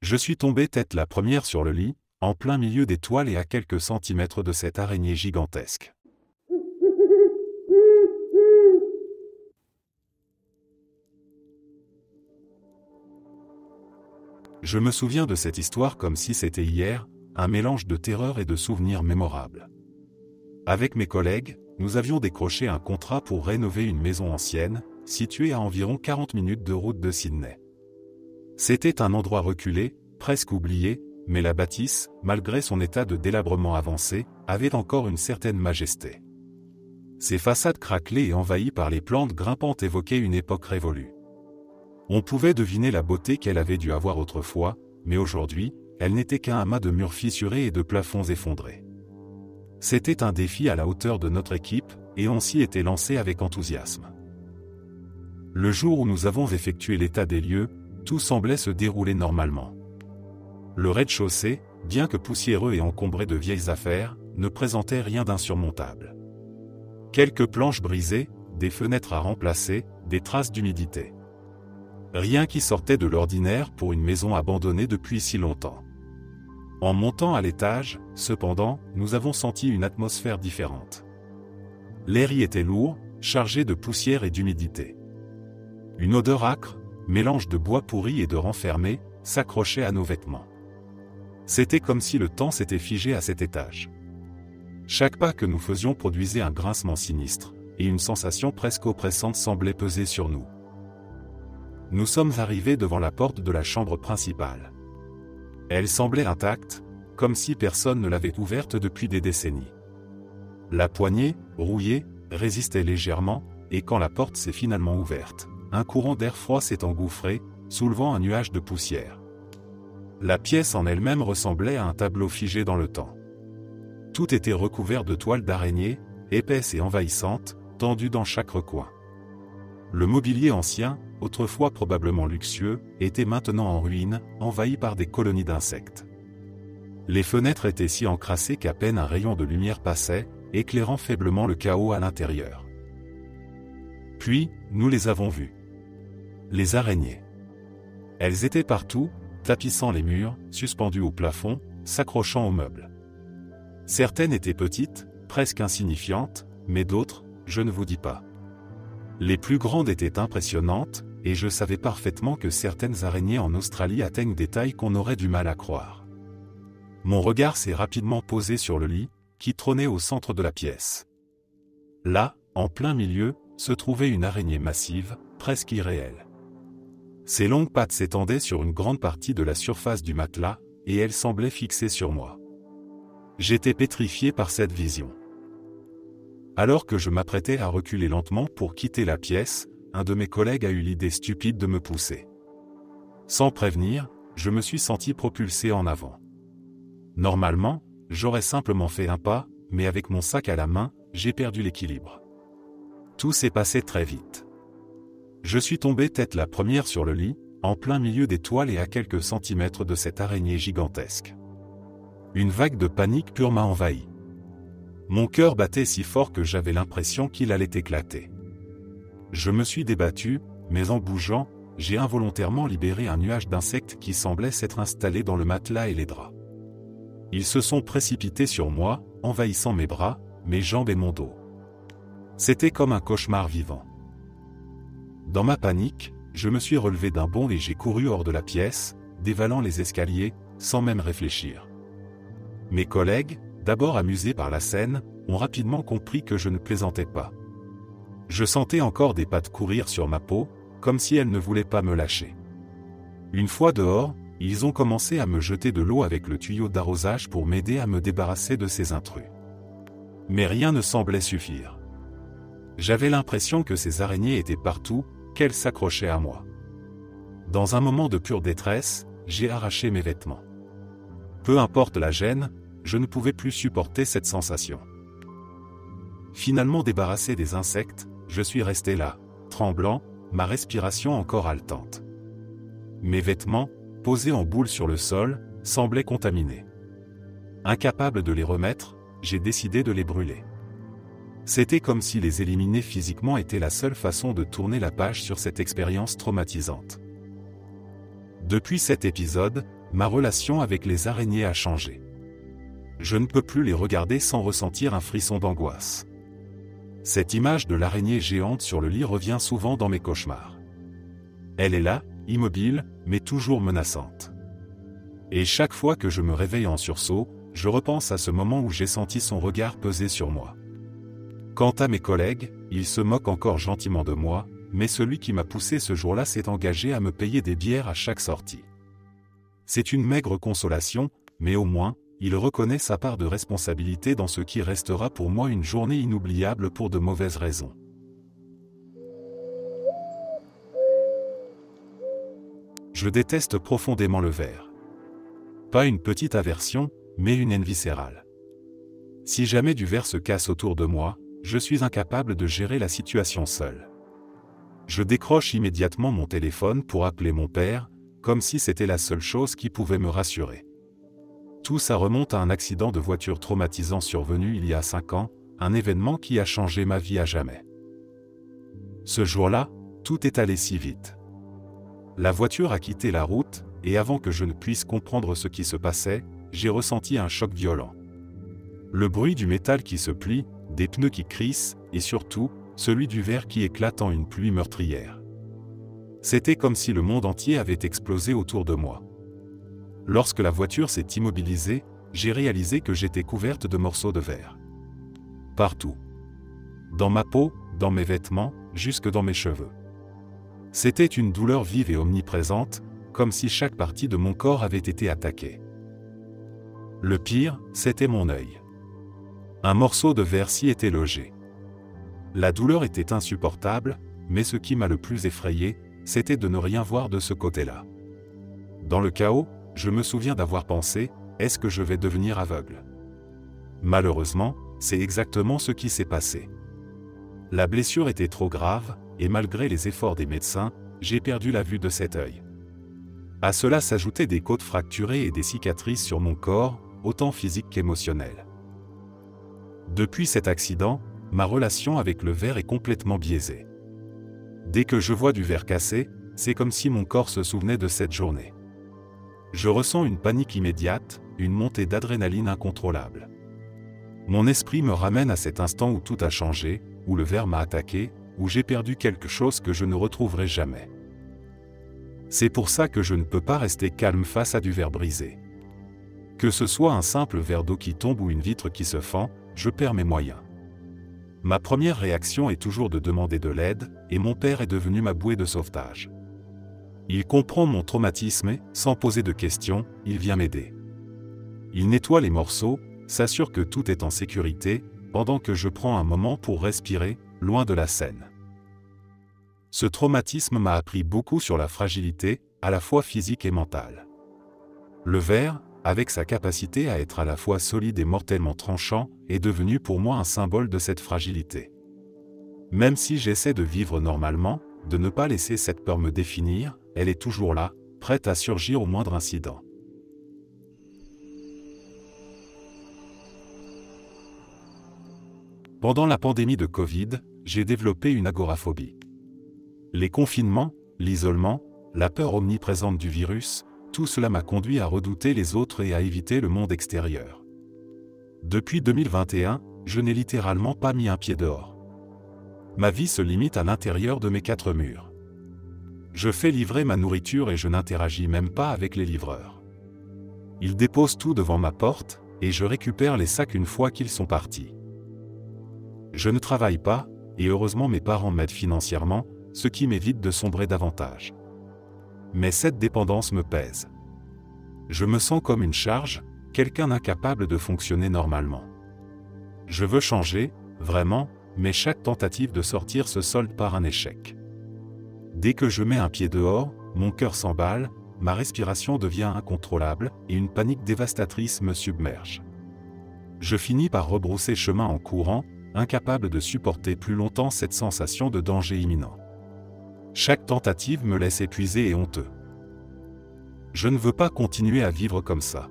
Je suis tombé tête la première sur le lit, en plein milieu des toiles et à quelques centimètres de cette araignée gigantesque. Je me souviens de cette histoire comme si c'était hier, un mélange de terreur et de souvenirs mémorables. Avec mes collègues, nous avions décroché un contrat pour rénover une maison ancienne, située à environ 40 minutes de route de Sydney. C'était un endroit reculé, presque oublié, mais la bâtisse, malgré son état de délabrement avancé, avait encore une certaine majesté. Ses façades craquelées et envahies par les plantes grimpantes évoquaient une époque révolue. On pouvait deviner la beauté qu'elle avait dû avoir autrefois, mais aujourd'hui, elle n'était qu'un amas de murs fissurés et de plafonds effondrés. C'était un défi à la hauteur de notre équipe, et on s'y était lancé avec enthousiasme. Le jour où nous avons effectué l'état des lieux, tout semblait se dérouler normalement. Le rez-de-chaussée, bien que poussiéreux et encombré de vieilles affaires, ne présentait rien d'insurmontable. Quelques planches brisées, des fenêtres à remplacer, des traces d'humidité. Rien qui sortait de l'ordinaire pour une maison abandonnée depuis si longtemps. En montant à l'étage, cependant, nous avons senti une atmosphère différente. L'air y était lourd, chargé de poussière et d'humidité. Une odeur âcre, mélange de bois pourri et de renfermé, s'accrochait à nos vêtements. C'était comme si le temps s'était figé à cet étage. Chaque pas que nous faisions produisait un grincement sinistre, et une sensation presque oppressante semblait peser sur nous. Nous sommes arrivés devant la porte de la chambre principale. Elle semblait intacte, comme si personne ne l'avait ouverte depuis des décennies. La poignée, rouillée, résistait légèrement, et quand la porte s'est finalement ouverte, un courant d'air froid s'est engouffré, soulevant un nuage de poussière. La pièce en elle-même ressemblait à un tableau figé dans le temps. Tout était recouvert de toiles d'araignée, épaisses et envahissantes, tendues dans chaque recoin. Le mobilier ancien, autrefois probablement luxueux, était maintenant en ruine, envahi par des colonies d'insectes. Les fenêtres étaient si encrassées qu'à peine un rayon de lumière passait, éclairant faiblement le chaos à l'intérieur. Puis, nous les avons vues. Les araignées. Elles étaient partout, tapissant les murs, suspendues au plafond, s'accrochant aux meubles. Certaines étaient petites, presque insignifiantes, mais d'autres, je ne vous dis pas. Les plus grandes étaient impressionnantes, et je savais parfaitement que certaines araignées en Australie atteignent des tailles qu'on aurait du mal à croire. Mon regard s'est rapidement posé sur le lit, qui trônait au centre de la pièce. Là, en plein milieu, se trouvait une araignée massive, presque irréelle. Ses longues pattes s'étendaient sur une grande partie de la surface du matelas, et elle semblait fixée sur moi. J'étais pétrifié par cette vision. Alors que je m'apprêtais à reculer lentement pour quitter la pièce, un de mes collègues a eu l'idée stupide de me pousser. Sans prévenir, je me suis senti propulsé en avant. Normalement, j'aurais simplement fait un pas, mais avec mon sac à la main, j'ai perdu l'équilibre. Tout s'est passé très vite. Je suis tombé tête la première sur le lit, en plein milieu des toiles et à quelques centimètres de cette araignée gigantesque. Une vague de panique pure m'a envahi. Mon cœur battait si fort que j'avais l'impression qu'il allait éclater. Je me suis débattu, mais en bougeant, j'ai involontairement libéré un nuage d'insectes qui semblait s'être installé dans le matelas et les draps. Ils se sont précipités sur moi, envahissant mes bras, mes jambes et mon dos. C'était comme un cauchemar vivant. Dans ma panique, je me suis relevé d'un bond et j'ai couru hors de la pièce, dévalant les escaliers, sans même réfléchir. Mes collègues, d'abord amusés par la scène, ont rapidement compris que je ne plaisantais pas. Je sentais encore des pattes courir sur ma peau, comme si elles ne voulaient pas me lâcher. Une fois dehors, ils ont commencé à me jeter de l'eau avec le tuyau d'arrosage pour m'aider à me débarrasser de ces intrus. Mais rien ne semblait suffire. J'avais l'impression que ces araignées étaient partout, qu'elles s'accrochaient à moi. Dans un moment de pure détresse, j'ai arraché mes vêtements. Peu importe la gêne, je ne pouvais plus supporter cette sensation. Finalement débarrassé des insectes, je suis resté là, tremblant, ma respiration encore haletante. Mes vêtements, posés en boule sur le sol, semblaient contaminés. Incapable de les remettre, j'ai décidé de les brûler. C'était comme si les éliminer physiquement était la seule façon de tourner la page sur cette expérience traumatisante. Depuis cet épisode, ma relation avec les araignées a changé. Je ne peux plus les regarder sans ressentir un frisson d'angoisse. Cette image de l'araignée géante sur le lit revient souvent dans mes cauchemars. Elle est là, immobile, mais toujours menaçante. Et chaque fois que je me réveille en sursaut, je repense à ce moment où j'ai senti son regard peser sur moi. Quant à mes collègues, ils se moquent encore gentiment de moi, mais celui qui m'a poussé ce jour-là s'est engagé à me payer des bières à chaque sortie. C'est une maigre consolation, mais au moins, il reconnaît sa part de responsabilité dans ce qui restera pour moi une journée inoubliable pour de mauvaises raisons. Je déteste profondément le verre. Pas une petite aversion, mais une haine viscérale. Si jamais du verre se casse autour de moi, je suis incapable de gérer la situation seul. Je décroche immédiatement mon téléphone pour appeler mon père, comme si c'était la seule chose qui pouvait me rassurer. Tout ça remonte à un accident de voiture traumatisant survenu il y a 5 ans, un événement qui a changé ma vie à jamais. Ce jour-là, tout est allé si vite. La voiture a quitté la route, et avant que je ne puisse comprendre ce qui se passait, j'ai ressenti un choc violent. Le bruit du métal qui se plie, des pneus qui crissent, et surtout, celui du verre qui éclate en une pluie meurtrière. C'était comme si le monde entier avait explosé autour de moi. Lorsque la voiture s'est immobilisée, j'ai réalisé que j'étais couverte de morceaux de verre. Partout. Dans ma peau, dans mes vêtements, jusque dans mes cheveux. C'était une douleur vive et omniprésente, comme si chaque partie de mon corps avait été attaquée. Le pire, c'était mon œil. Un morceau de verre s'y était logé. La douleur était insupportable, mais ce qui m'a le plus effrayé, c'était de ne rien voir de ce côté-là. Dans le chaos, je me souviens d'avoir pensé, est-ce que je vais devenir aveugle? Malheureusement, c'est exactement ce qui s'est passé. La blessure était trop grave, et malgré les efforts des médecins, j'ai perdu la vue de cet œil. À cela s'ajoutaient des côtes fracturées et des cicatrices sur mon corps, autant physiques qu'émotionnelles. Depuis cet accident, ma relation avec le verre est complètement biaisée. Dès que je vois du verre cassé, c'est comme si mon corps se souvenait de cette journée. Je ressens une panique immédiate, une montée d'adrénaline incontrôlable. Mon esprit me ramène à cet instant où tout a changé, où le verre m'a attaqué, où j'ai perdu quelque chose que je ne retrouverai jamais. C'est pour ça que je ne peux pas rester calme face à du verre brisé. Que ce soit un simple verre d'eau qui tombe ou une vitre qui se fend, je perds mes moyens. Ma première réaction est toujours de demander de l'aide, et mon père est devenu ma bouée de sauvetage. Il comprend mon traumatisme et, sans poser de questions, il vient m'aider. Il nettoie les morceaux, s'assure que tout est en sécurité, pendant que je prends un moment pour respirer, loin de la scène. Ce traumatisme m'a appris beaucoup sur la fragilité, à la fois physique et mentale. Le verre, avec sa capacité à être à la fois solide et mortellement tranchant, est devenu pour moi un symbole de cette fragilité. Même si j'essaie de vivre normalement, de ne pas laisser cette peur me définir, elle est toujours là, prête à surgir au moindre incident. Pendant la pandémie de Covid, j'ai développé une agoraphobie. Les confinements, l'isolement, la peur omniprésente du virus, tout cela m'a conduit à redouter les autres et à éviter le monde extérieur. Depuis 2021, je n'ai littéralement pas mis un pied dehors. Ma vie se limite à l'intérieur de mes 4 murs. Je fais livrer ma nourriture et je n'interagis même pas avec les livreurs. Ils déposent tout devant ma porte, et je récupère les sacs une fois qu'ils sont partis. Je ne travaille pas, et heureusement mes parents m'aident financièrement, ce qui m'évite de sombrer davantage. Mais cette dépendance me pèse. Je me sens comme une charge, quelqu'un incapable de fonctionner normalement. Je veux changer, vraiment, mais chaque tentative de sortir se solde par un échec. Dès que je mets un pied dehors, mon cœur s'emballe, ma respiration devient incontrôlable et une panique dévastatrice me submerge. Je finis par rebrousser chemin en courant, incapable de supporter plus longtemps cette sensation de danger imminent. Chaque tentative me laisse épuisé et honteux. Je ne veux pas continuer à vivre comme ça.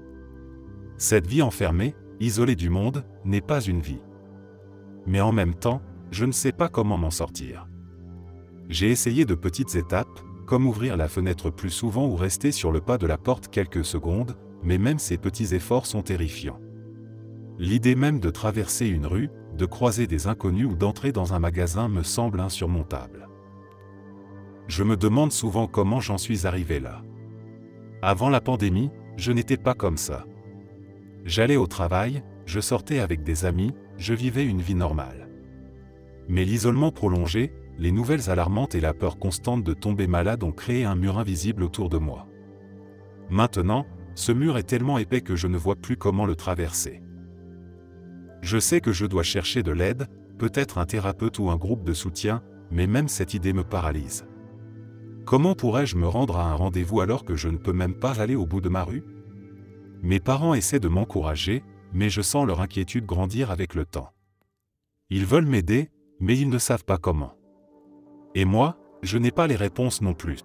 Cette vie enfermée, isolée du monde, n'est pas une vie. Mais en même temps, je ne sais pas comment m'en sortir. J'ai essayé de petites étapes, comme ouvrir la fenêtre plus souvent ou rester sur le pas de la porte quelques secondes, mais même ces petits efforts sont terrifiants. L'idée même de traverser une rue, de croiser des inconnus ou d'entrer dans un magasin me semble insurmontable. Je me demande souvent comment j'en suis arrivé là. Avant la pandémie, je n'étais pas comme ça. J'allais au travail, je sortais avec des amis, je vivais une vie normale. Mais l'isolement prolongé, les nouvelles alarmantes et la peur constante de tomber malade ont créé un mur invisible autour de moi. Maintenant, ce mur est tellement épais que je ne vois plus comment le traverser. Je sais que je dois chercher de l'aide, peut-être un thérapeute ou un groupe de soutien, mais même cette idée me paralyse. Comment pourrais-je me rendre à un rendez-vous alors que je ne peux même pas aller au bout de ma rue? Mes parents essaient de m'encourager, mais je sens leur inquiétude grandir avec le temps. Ils veulent m'aider, mais ils ne savent pas comment. Et moi, je n'ai pas les réponses non plus.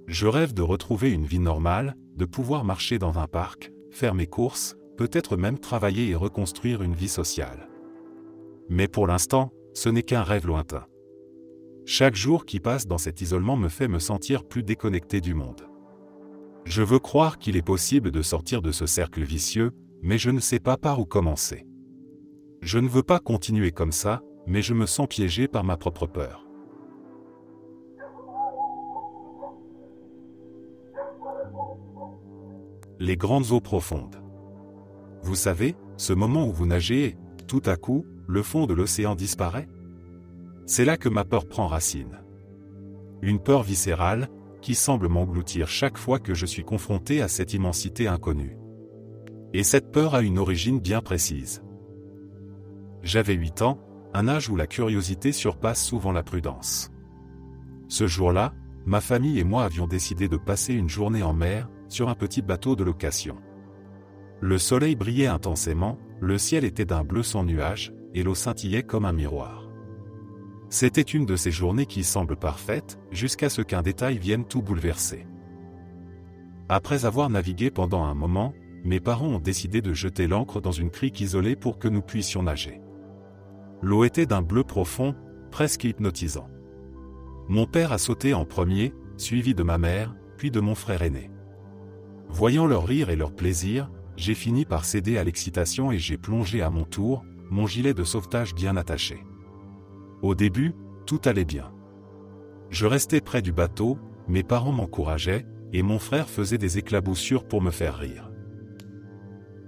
Je rêve de retrouver une vie normale, de pouvoir marcher dans un parc, faire mes courses, peut-être même travailler et reconstruire une vie sociale. Mais pour l'instant, ce n'est qu'un rêve lointain. Chaque jour qui passe dans cet isolement me fait me sentir plus déconnecté du monde. Je veux croire qu'il est possible de sortir de ce cercle vicieux, mais je ne sais pas par où commencer. Je ne veux pas continuer comme ça, mais je me sens piégé par ma propre peur. Les grandes eaux profondes. Vous savez, ce moment où vous nagez et, tout à coup, le fond de l'océan disparaît? C'est là que ma peur prend racine. Une peur viscérale, qui semble m'engloutir chaque fois que je suis confronté à cette immensité inconnue. Et cette peur a une origine bien précise. J'avais 8 ans, un âge où la curiosité surpasse souvent la prudence. Ce jour-là, ma famille et moi avions décidé de passer une journée en mer, sur un petit bateau de location. Le soleil brillait intensément, le ciel était d'un bleu sans nuages, et l'eau scintillait comme un miroir. C'était une de ces journées qui semblent parfaites, jusqu'à ce qu'un détail vienne tout bouleverser. Après avoir navigué pendant un moment, mes parents ont décidé de jeter l'ancre dans une crique isolée pour que nous puissions nager. L'eau était d'un bleu profond, presque hypnotisant. Mon père a sauté en premier, suivi de ma mère, puis de mon frère aîné. Voyant leur rire et leur plaisir, j'ai fini par céder à l'excitation et j'ai plongé à mon tour, mon gilet de sauvetage bien attaché. Au début, tout allait bien. Je restais près du bateau, mes parents m'encourageaient, et mon frère faisait des éclaboussures pour me faire rire.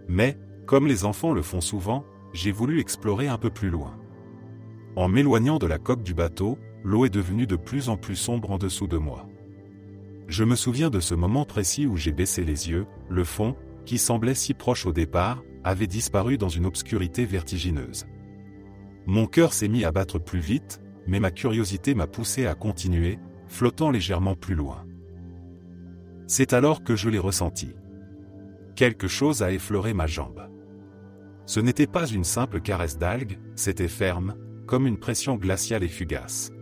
Mais, comme les enfants le font souvent, j'ai voulu explorer un peu plus loin. En m'éloignant de la coque du bateau, l'eau est devenue de plus en plus sombre en dessous de moi. Je me souviens de ce moment précis où j'ai baissé les yeux, le fond, qui semblait si proche au départ, avait disparu dans une obscurité vertigineuse. Mon cœur s'est mis à battre plus vite, mais ma curiosité m'a poussé à continuer, flottant légèrement plus loin. C'est alors que je l'ai ressenti. Quelque chose a effleuré ma jambe. Ce n'était pas une simple caresse d'algues, c'était ferme, comme une pression glaciale et fugace.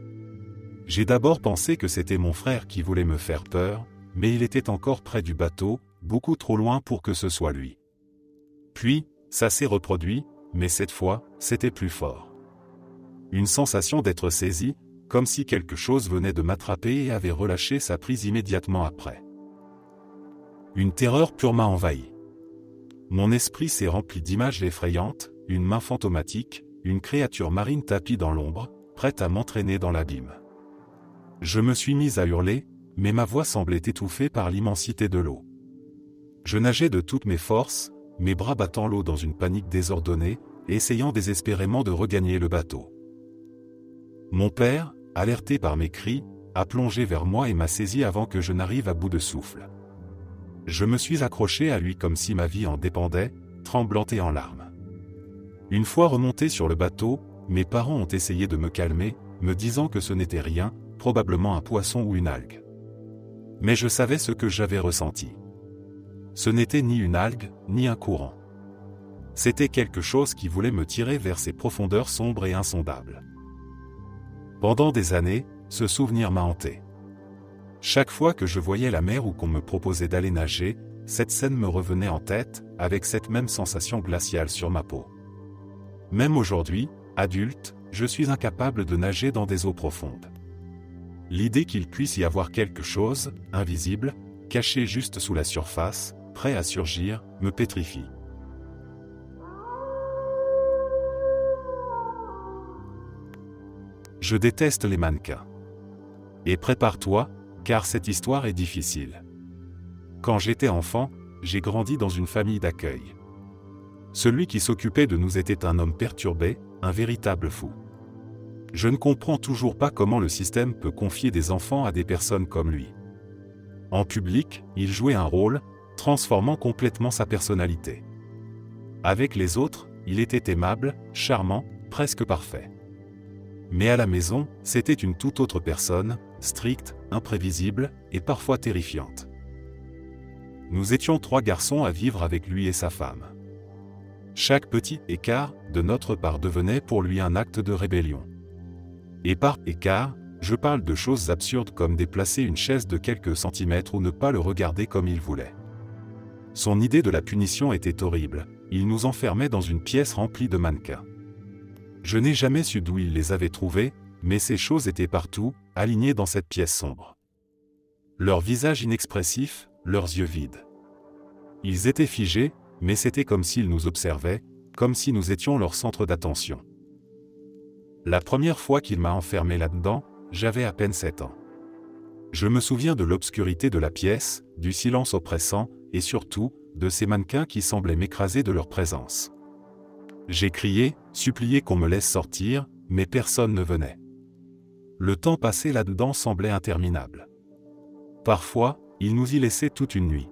J'ai d'abord pensé que c'était mon frère qui voulait me faire peur, mais il était encore près du bateau, beaucoup trop loin pour que ce soit lui. Puis, ça s'est reproduit, mais cette fois, c'était plus fort. Une sensation d'être saisi, comme si quelque chose venait de m'attraper et avait relâché sa prise immédiatement après. Une terreur pure m'a envahi. Mon esprit s'est rempli d'images effrayantes, une main fantomatique, une créature marine tapie dans l'ombre, prête à m'entraîner dans l'abîme. Je me suis mis à hurler, mais ma voix semblait étouffée par l'immensité de l'eau. Je nageais de toutes mes forces, mes bras battant l'eau dans une panique désordonnée, essayant désespérément de regagner le bateau. Mon père, alerté par mes cris, a plongé vers moi et m'a saisi avant que je n'arrive à bout de souffle. Je me suis accroché à lui comme si ma vie en dépendait, tremblante et en larmes. Une fois remonté sur le bateau, mes parents ont essayé de me calmer, me disant que ce n'était rien, probablement un poisson ou une algue. Mais je savais ce que j'avais ressenti. Ce n'était ni une algue, ni un courant. C'était quelque chose qui voulait me tirer vers ces profondeurs sombres et insondables. Pendant des années, ce souvenir m'a hanté. Chaque fois que je voyais la mer ou qu'on me proposait d'aller nager, cette scène me revenait en tête, avec cette même sensation glaciale sur ma peau. Même aujourd'hui, adulte, je suis incapable de nager dans des eaux profondes. L'idée qu'il puisse y avoir quelque chose, invisible, caché juste sous la surface, prêt à surgir, me pétrifie. Je déteste les mannequins. Et prépare-toi, car cette histoire est difficile. Quand j'étais enfant, j'ai grandi dans une famille d'accueil. Celui qui s'occupait de nous était un homme perturbé, un véritable fou. Je ne comprends toujours pas comment le système peut confier des enfants à des personnes comme lui. En public, il jouait un rôle, transformant complètement sa personnalité. Avec les autres, il était aimable, charmant, presque parfait. Mais à la maison, c'était une toute autre personne, stricte, imprévisible et parfois terrifiante. Nous étions 3 garçons à vivre avec lui et sa femme. Chaque petit écart de notre part devenait pour lui un acte de rébellion. Et par écart, je parle de choses absurdes comme déplacer une chaise de quelques centimètres ou ne pas le regarder comme il voulait. Son idée de la punition était horrible, il nous enfermait dans une pièce remplie de mannequins. Je n'ai jamais su d'où il les avait trouvés, mais ces choses étaient partout, alignées dans cette pièce sombre. Leurs visages inexpressifs, leurs yeux vides. Ils étaient figés, mais c'était comme s'ils nous observaient, comme si nous étions leur centre d'attention. La première fois qu'il m'a enfermé là-dedans, j'avais à peine 7 ans. Je me souviens de l'obscurité de la pièce, du silence oppressant, et surtout, de ces mannequins qui semblaient m'écraser de leur présence. J'ai crié, supplié qu'on me laisse sortir, mais personne ne venait. Le temps passé là-dedans semblait interminable. Parfois, il nous y laissait toute une nuit.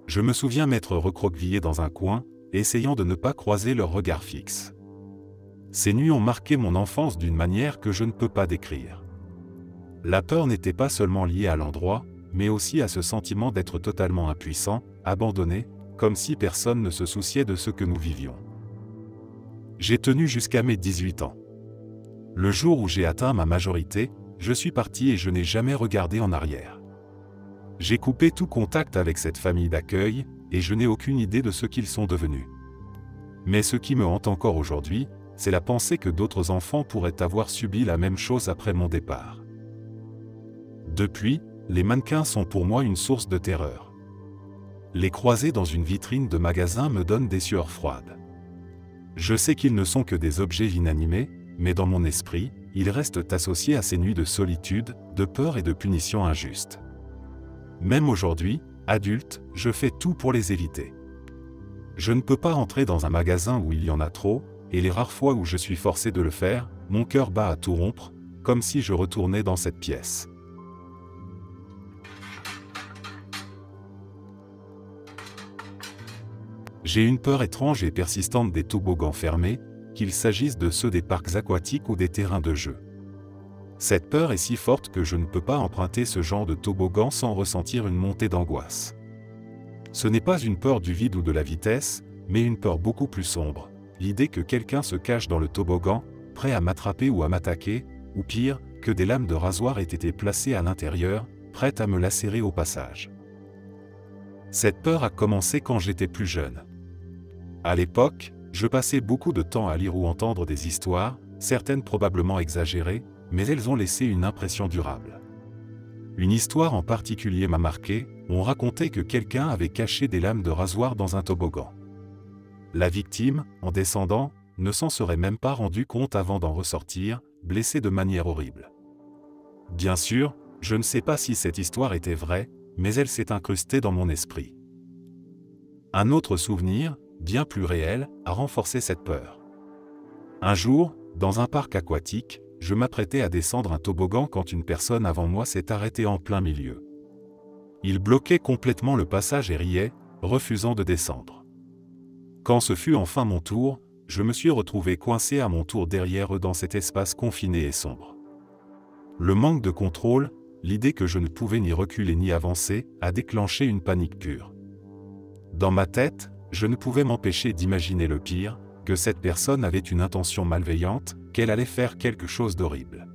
Je me souviens m'être recroquevillé dans un coin, essayant de ne pas croiser leur regard fixe. Ces nuits ont marqué mon enfance d'une manière que je ne peux pas décrire. La peur n'était pas seulement liée à l'endroit, mais aussi à ce sentiment d'être totalement impuissant, abandonné, comme si personne ne se souciait de ce que nous vivions. J'ai tenu jusqu'à mes 18 ans. Le jour où j'ai atteint ma majorité, je suis parti et je n'ai jamais regardé en arrière. J'ai coupé tout contact avec cette famille d'accueil, et je n'ai aucune idée de ce qu'ils sont devenus. Mais ce qui me hante encore aujourd'hui, c'est la pensée que d'autres enfants pourraient avoir subi la même chose après mon départ. Depuis, les mannequins sont pour moi une source de terreur. Les croiser dans une vitrine de magasin me donne des sueurs froides. Je sais qu'ils ne sont que des objets inanimés, mais dans mon esprit, ils restent associés à ces nuits de solitude, de peur et de punition injuste. Même aujourd'hui, adulte, je fais tout pour les éviter. Je ne peux pas entrer dans un magasin où il y en a trop, et les rares fois où je suis forcé de le faire, mon cœur bat à tout rompre, comme si je retournais dans cette pièce. J'ai une peur étrange et persistante des toboggans fermés, qu'il s'agisse de ceux des parcs aquatiques ou des terrains de jeu. Cette peur est si forte que je ne peux pas emprunter ce genre de toboggan sans ressentir une montée d'angoisse. Ce n'est pas une peur du vide ou de la vitesse, mais une peur beaucoup plus sombre, l'idée que quelqu'un se cache dans le toboggan, prêt à m'attraper ou à m'attaquer, ou pire, que des lames de rasoir aient été placées à l'intérieur, prêtes à me lacérer au passage. Cette peur a commencé quand j'étais plus jeune. À l'époque, je passais beaucoup de temps à lire ou entendre des histoires, certaines probablement exagérées, mais elles ont laissé une impression durable. Une histoire en particulier m'a marqué, on racontait que quelqu'un avait caché des lames de rasoir dans un toboggan. La victime, en descendant, ne s'en serait même pas rendu compte avant d'en ressortir, blessée de manière horrible. Bien sûr, je ne sais pas si cette histoire était vraie, mais elle s'est incrustée dans mon esprit. Un autre souvenir, bien plus réel, a renforcé cette peur. Un jour, dans un parc aquatique, je m'apprêtais à descendre un toboggan quand une personne avant moi s'est arrêtée en plein milieu. Il bloquait complètement le passage et riait, refusant de descendre. Quand ce fut enfin mon tour, je me suis retrouvé coincé à mon tour derrière eux dans cet espace confiné et sombre. Le manque de contrôle, l'idée que je ne pouvais ni reculer ni avancer, a déclenché une panique pure. Dans ma tête, je ne pouvais m'empêcher d'imaginer le pire, que cette personne avait une intention malveillante, qu'elle allait faire quelque chose d'horrible.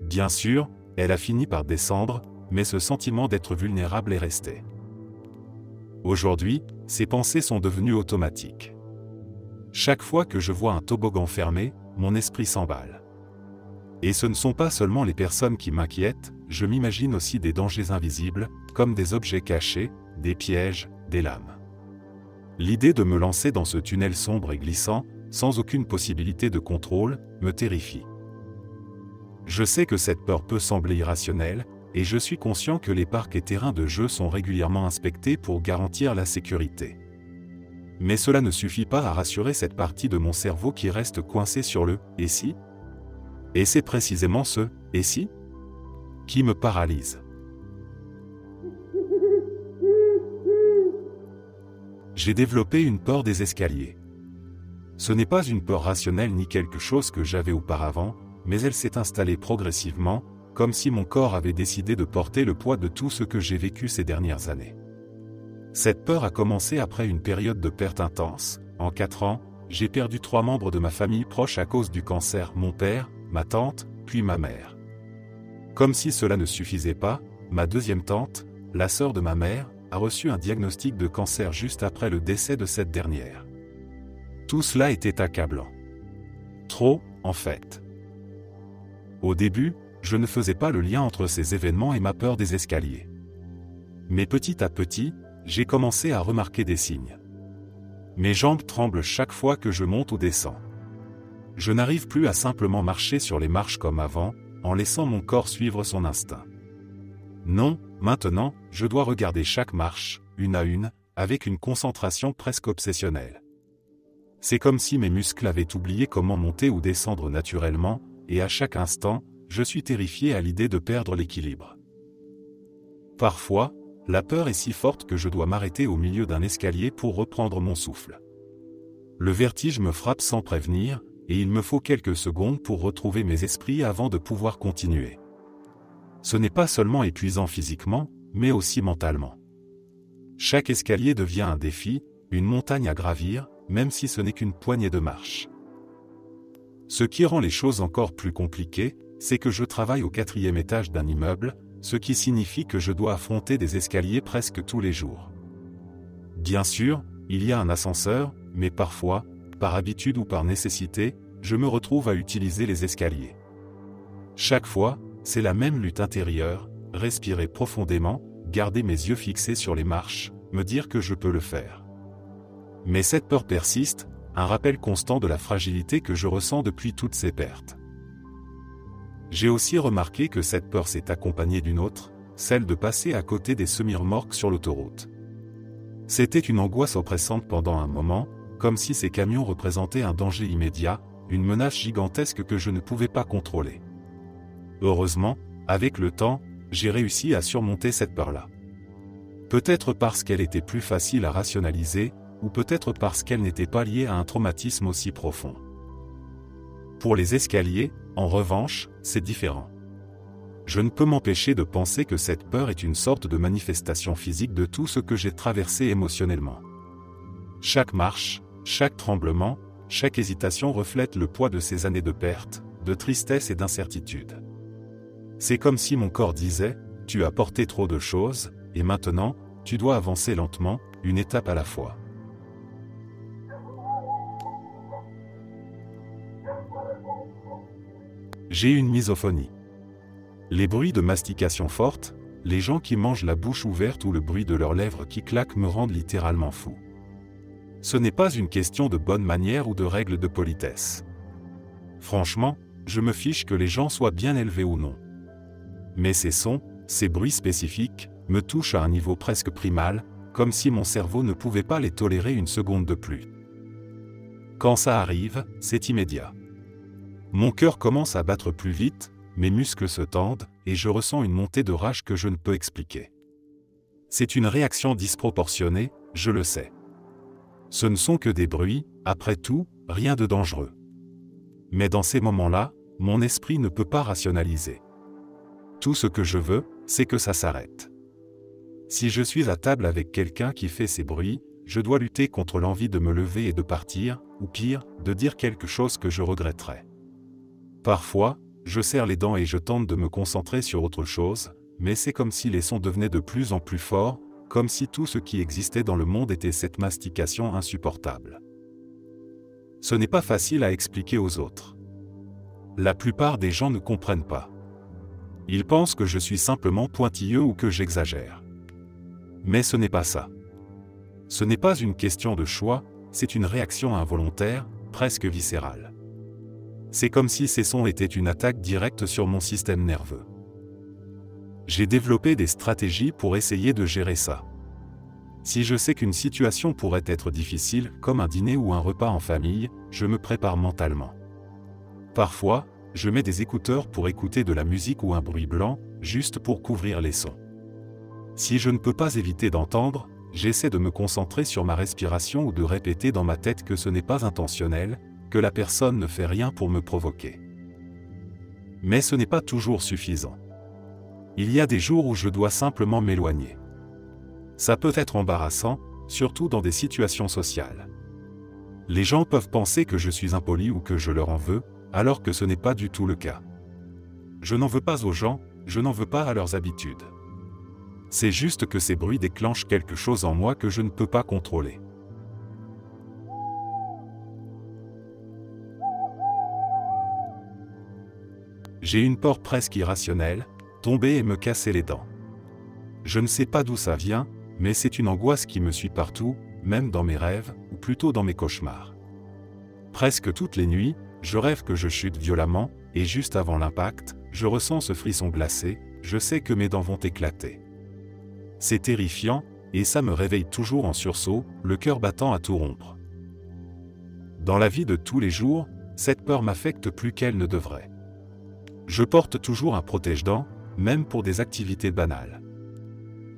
Bien sûr, elle a fini par descendre, mais ce sentiment d'être vulnérable est resté. Aujourd'hui, ces pensées sont devenues automatiques. Chaque fois que je vois un toboggan fermé, mon esprit s'emballe. Et ce ne sont pas seulement les personnes qui m'inquiètent, je m'imagine aussi des dangers invisibles, comme des objets cachés, des pièges, des lames. L'idée de me lancer dans ce tunnel sombre et glissant, sans aucune possibilité de contrôle, me terrifie. Je sais que cette peur peut sembler irrationnelle, et je suis conscient que les parcs et terrains de jeu sont régulièrement inspectés pour garantir la sécurité. Mais cela ne suffit pas à rassurer cette partie de mon cerveau qui reste coincée sur le « et si ?» Et c'est précisément ce « et si ?» qui me paralyse. J'ai développé une peur des escaliers. Ce n'est pas une peur rationnelle ni quelque chose que j'avais auparavant, mais elle s'est installée progressivement, comme si mon corps avait décidé de porter le poids de tout ce que j'ai vécu ces dernières années. Cette peur a commencé après une période de perte intense. En 4 ans, j'ai perdu 3 membres de ma famille proche à cause du cancer, mon père, ma tante, puis ma mère. Comme si cela ne suffisait pas, ma deuxième tante, la sœur de ma mère, a reçu un diagnostic de cancer juste après le décès de cette dernière. Tout cela était accablant. Trop, en fait. Au début, je ne faisais pas le lien entre ces événements et ma peur des escaliers. Mais petit à petit, j'ai commencé à remarquer des signes. Mes jambes tremblent chaque fois que je monte ou descends. Je n'arrive plus à simplement marcher sur les marches comme avant, en laissant mon corps suivre son instinct. Non, maintenant, je dois regarder chaque marche, une à une, avec une concentration presque obsessionnelle. C'est comme si mes muscles avaient oublié comment monter ou descendre naturellement, et à chaque instant, je suis terrifié à l'idée de perdre l'équilibre. Parfois, la peur est si forte que je dois m'arrêter au milieu d'un escalier pour reprendre mon souffle. Le vertige me frappe sans prévenir, et il me faut quelques secondes pour retrouver mes esprits avant de pouvoir continuer. Ce n'est pas seulement épuisant physiquement, mais aussi mentalement. Chaque escalier devient un défi, une montagne à gravir, même si ce n'est qu'une poignée de marches. Ce qui rend les choses encore plus compliquées, c'est que je travaille au 4e étage d'un immeuble, ce qui signifie que je dois affronter des escaliers presque tous les jours. Bien sûr, il y a un ascenseur, mais parfois, par habitude ou par nécessité, je me retrouve à utiliser les escaliers. Chaque fois, c'est la même lutte intérieure, respirer profondément, garder mes yeux fixés sur les marches, me dire que je peux le faire. Mais cette peur persiste, un rappel constant de la fragilité que je ressens depuis toutes ces pertes. J'ai aussi remarqué que cette peur s'est accompagnée d'une autre, celle de passer à côté des semi-remorques sur l'autoroute. C'était une angoisse oppressante pendant un moment, comme si ces camions représentaient un danger immédiat, une menace gigantesque que je ne pouvais pas contrôler. Heureusement, avec le temps, j'ai réussi à surmonter cette peur-là. Peut-être parce qu'elle était plus facile à rationaliser, ou peut-être parce qu'elle n'était pas liée à un traumatisme aussi profond. Pour les escaliers, en revanche, c'est différent. Je ne peux m'empêcher de penser que cette peur est une sorte de manifestation physique de tout ce que j'ai traversé émotionnellement. Chaque marche, chaque tremblement, chaque hésitation reflète le poids de ces années de perte, de tristesse et d'incertitude. C'est comme si mon corps disait, « Tu as porté trop de choses, et maintenant, tu dois avancer lentement, une étape à la fois. » J'ai une misophonie. Les bruits de mastication forte, les gens qui mangent la bouche ouverte ou le bruit de leurs lèvres qui claquent me rendent littéralement fou. Ce n'est pas une question de bonne manière ou de règles de politesse. Franchement, je me fiche que les gens soient bien élevés ou non. Mais ces sons, ces bruits spécifiques, me touchent à un niveau presque primal, comme si mon cerveau ne pouvait pas les tolérer une seconde de plus. Quand ça arrive, c'est immédiat. Mon cœur commence à battre plus vite, mes muscles se tendent, et je ressens une montée de rage que je ne peux expliquer. C'est une réaction disproportionnée, je le sais. Ce ne sont que des bruits, après tout, rien de dangereux. Mais dans ces moments-là, mon esprit ne peut pas rationaliser. Tout ce que je veux, c'est que ça s'arrête. Si je suis à table avec quelqu'un qui fait ces bruits, je dois lutter contre l'envie de me lever et de partir, ou pire, de dire quelque chose que je regretterais. Parfois, je serre les dents et je tente de me concentrer sur autre chose, mais c'est comme si les sons devenaient de plus en plus forts, comme si tout ce qui existait dans le monde était cette mastication insupportable. Ce n'est pas facile à expliquer aux autres. La plupart des gens ne comprennent pas. Ils pensent que je suis simplement pointilleux ou que j'exagère. Mais ce n'est pas ça. Ce n'est pas une question de choix, c'est une réaction involontaire, presque viscérale. C'est comme si ces sons étaient une attaque directe sur mon système nerveux. J'ai développé des stratégies pour essayer de gérer ça. Si je sais qu'une situation pourrait être difficile, comme un dîner ou un repas en famille, je me prépare mentalement. Parfois, je mets des écouteurs pour écouter de la musique ou un bruit blanc, juste pour couvrir les sons. Si je ne peux pas éviter d'entendre, j'essaie de me concentrer sur ma respiration ou de répéter dans ma tête que ce n'est pas intentionnel, que la personne ne fait rien pour me provoquer. Mais ce n'est pas toujours suffisant. Il y a des jours où je dois simplement m'éloigner. Ça peut être embarrassant, surtout dans des situations sociales. Les gens peuvent penser que je suis impoli ou que je leur en veux, alors que ce n'est pas du tout le cas. Je n'en veux pas aux gens, je n'en veux pas à leurs habitudes. C'est juste que ces bruits déclenchent quelque chose en moi que je ne peux pas contrôler. J'ai une peur presque irrationnelle, tomber et me casser les dents. Je ne sais pas d'où ça vient, mais c'est une angoisse qui me suit partout, même dans mes rêves, ou plutôt dans mes cauchemars. Presque toutes les nuits, je rêve que je chute violemment, et juste avant l'impact, je ressens ce frisson glacé, je sais que mes dents vont éclater. C'est terrifiant, et ça me réveille toujours en sursaut, le cœur battant à tout rompre. Dans la vie de tous les jours, cette peur m'affecte plus qu'elle ne devrait. Je porte toujours un protège-dents, même pour des activités banales.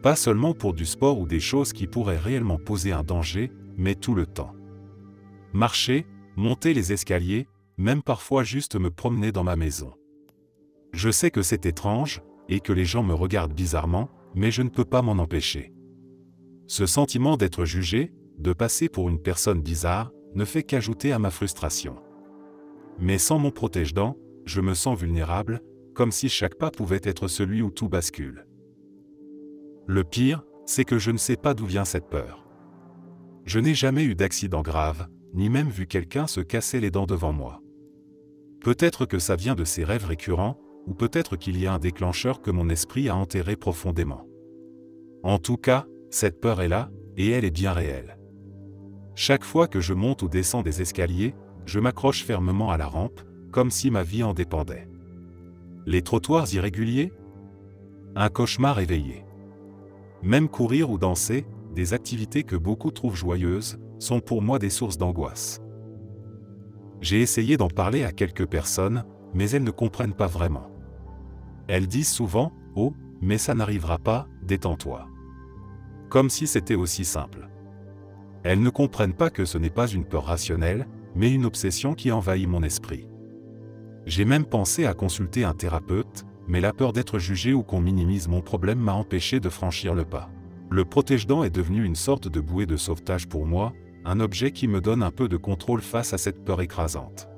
Pas seulement pour du sport ou des choses qui pourraient réellement poser un danger, mais tout le temps. Marcher, monter les escaliers, même parfois juste me promener dans ma maison. Je sais que c'est étrange, et que les gens me regardent bizarrement, mais je ne peux pas m'en empêcher. Ce sentiment d'être jugé, de passer pour une personne bizarre, ne fait qu'ajouter à ma frustration. Mais sans mon protège-dents, je me sens vulnérable, comme si chaque pas pouvait être celui où tout bascule. Le pire, c'est que je ne sais pas d'où vient cette peur. Je n'ai jamais eu d'accident grave, ni même vu quelqu'un se casser les dents devant moi. Peut-être que ça vient de ces rêves récurrents, ou peut-être qu'il y a un déclencheur que mon esprit a enterré profondément. En tout cas, cette peur est là, et elle est bien réelle. Chaque fois que je monte ou descends des escaliers, je m'accroche fermement à la rampe, comme si ma vie en dépendait. Les trottoirs irréguliers? Un cauchemar éveillé. Même courir ou danser, des activités que beaucoup trouvent joyeuses, sont pour moi des sources d'angoisse. J'ai essayé d'en parler à quelques personnes, mais elles ne comprennent pas vraiment. Elles disent souvent « Oh, mais ça n'arrivera pas, détends-toi ». Comme si c'était aussi simple. Elles ne comprennent pas que ce n'est pas une peur rationnelle, mais une obsession qui envahit mon esprit. J'ai même pensé à consulter un thérapeute, mais la peur d'être jugé ou qu'on minimise mon problème m'a empêché de franchir le pas. Le protège-dents est devenu une sorte de bouée de sauvetage pour moi, un objet qui me donne un peu de contrôle face à cette peur écrasante.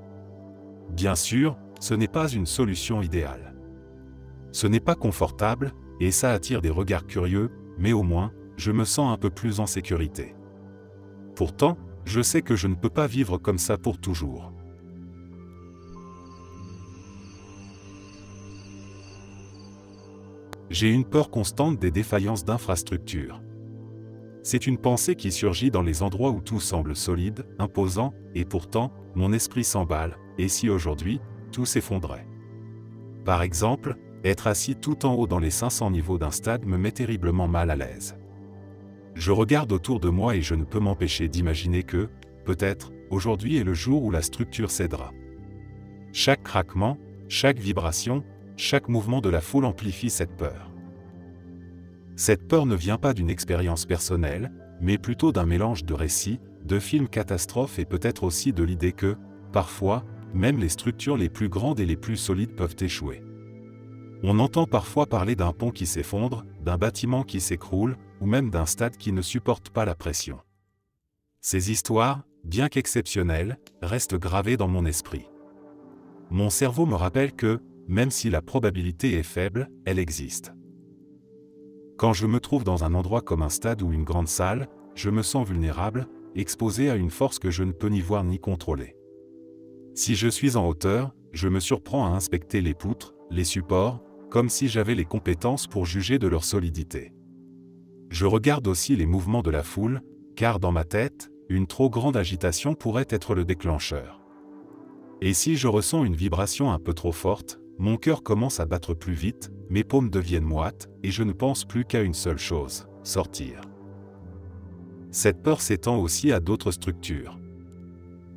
Bien sûr, ce n'est pas une solution idéale. Ce n'est pas confortable, et ça attire des regards curieux, mais au moins, je me sens un peu plus en sécurité. Pourtant, je sais que je ne peux pas vivre comme ça pour toujours. J'ai une peur constante des défaillances d'infrastructures. C'est une pensée qui surgit dans les endroits où tout semble solide, imposant, et pourtant, mon esprit s'emballe, et si aujourd'hui, tout s'effondrait. Par exemple, être assis tout en haut dans les 500 niveaux d'un stade me met terriblement mal à l'aise. Je regarde autour de moi et je ne peux m'empêcher d'imaginer que, peut-être, aujourd'hui est le jour où la structure cédera. Chaque craquement, chaque vibration, chaque mouvement de la foule amplifie cette peur. Cette peur ne vient pas d'une expérience personnelle, mais plutôt d'un mélange de récits, de films catastrophes et peut-être aussi de l'idée que, parfois, même les structures les plus grandes et les plus solides peuvent échouer. On entend parfois parler d'un pont qui s'effondre, d'un bâtiment qui s'écroule, ou même d'un stade qui ne supporte pas la pression. Ces histoires, bien qu'exceptionnelles, restent gravées dans mon esprit. Mon cerveau me rappelle que, même si la probabilité est faible, elle existe. Quand je me trouve dans un endroit comme un stade ou une grande salle, je me sens vulnérable, exposé à une force que je ne peux ni voir ni contrôler. Si je suis en hauteur, je me surprends à inspecter les poutres, les supports, comme si j'avais les compétences pour juger de leur solidité. Je regarde aussi les mouvements de la foule, car dans ma tête, une trop grande agitation pourrait être le déclencheur. Et si je ressens une vibration un peu trop forte, mon cœur commence à battre plus vite, mes paumes deviennent moites, et je ne pense plus qu'à une seule chose, sortir. Cette peur s'étend aussi à d'autres structures.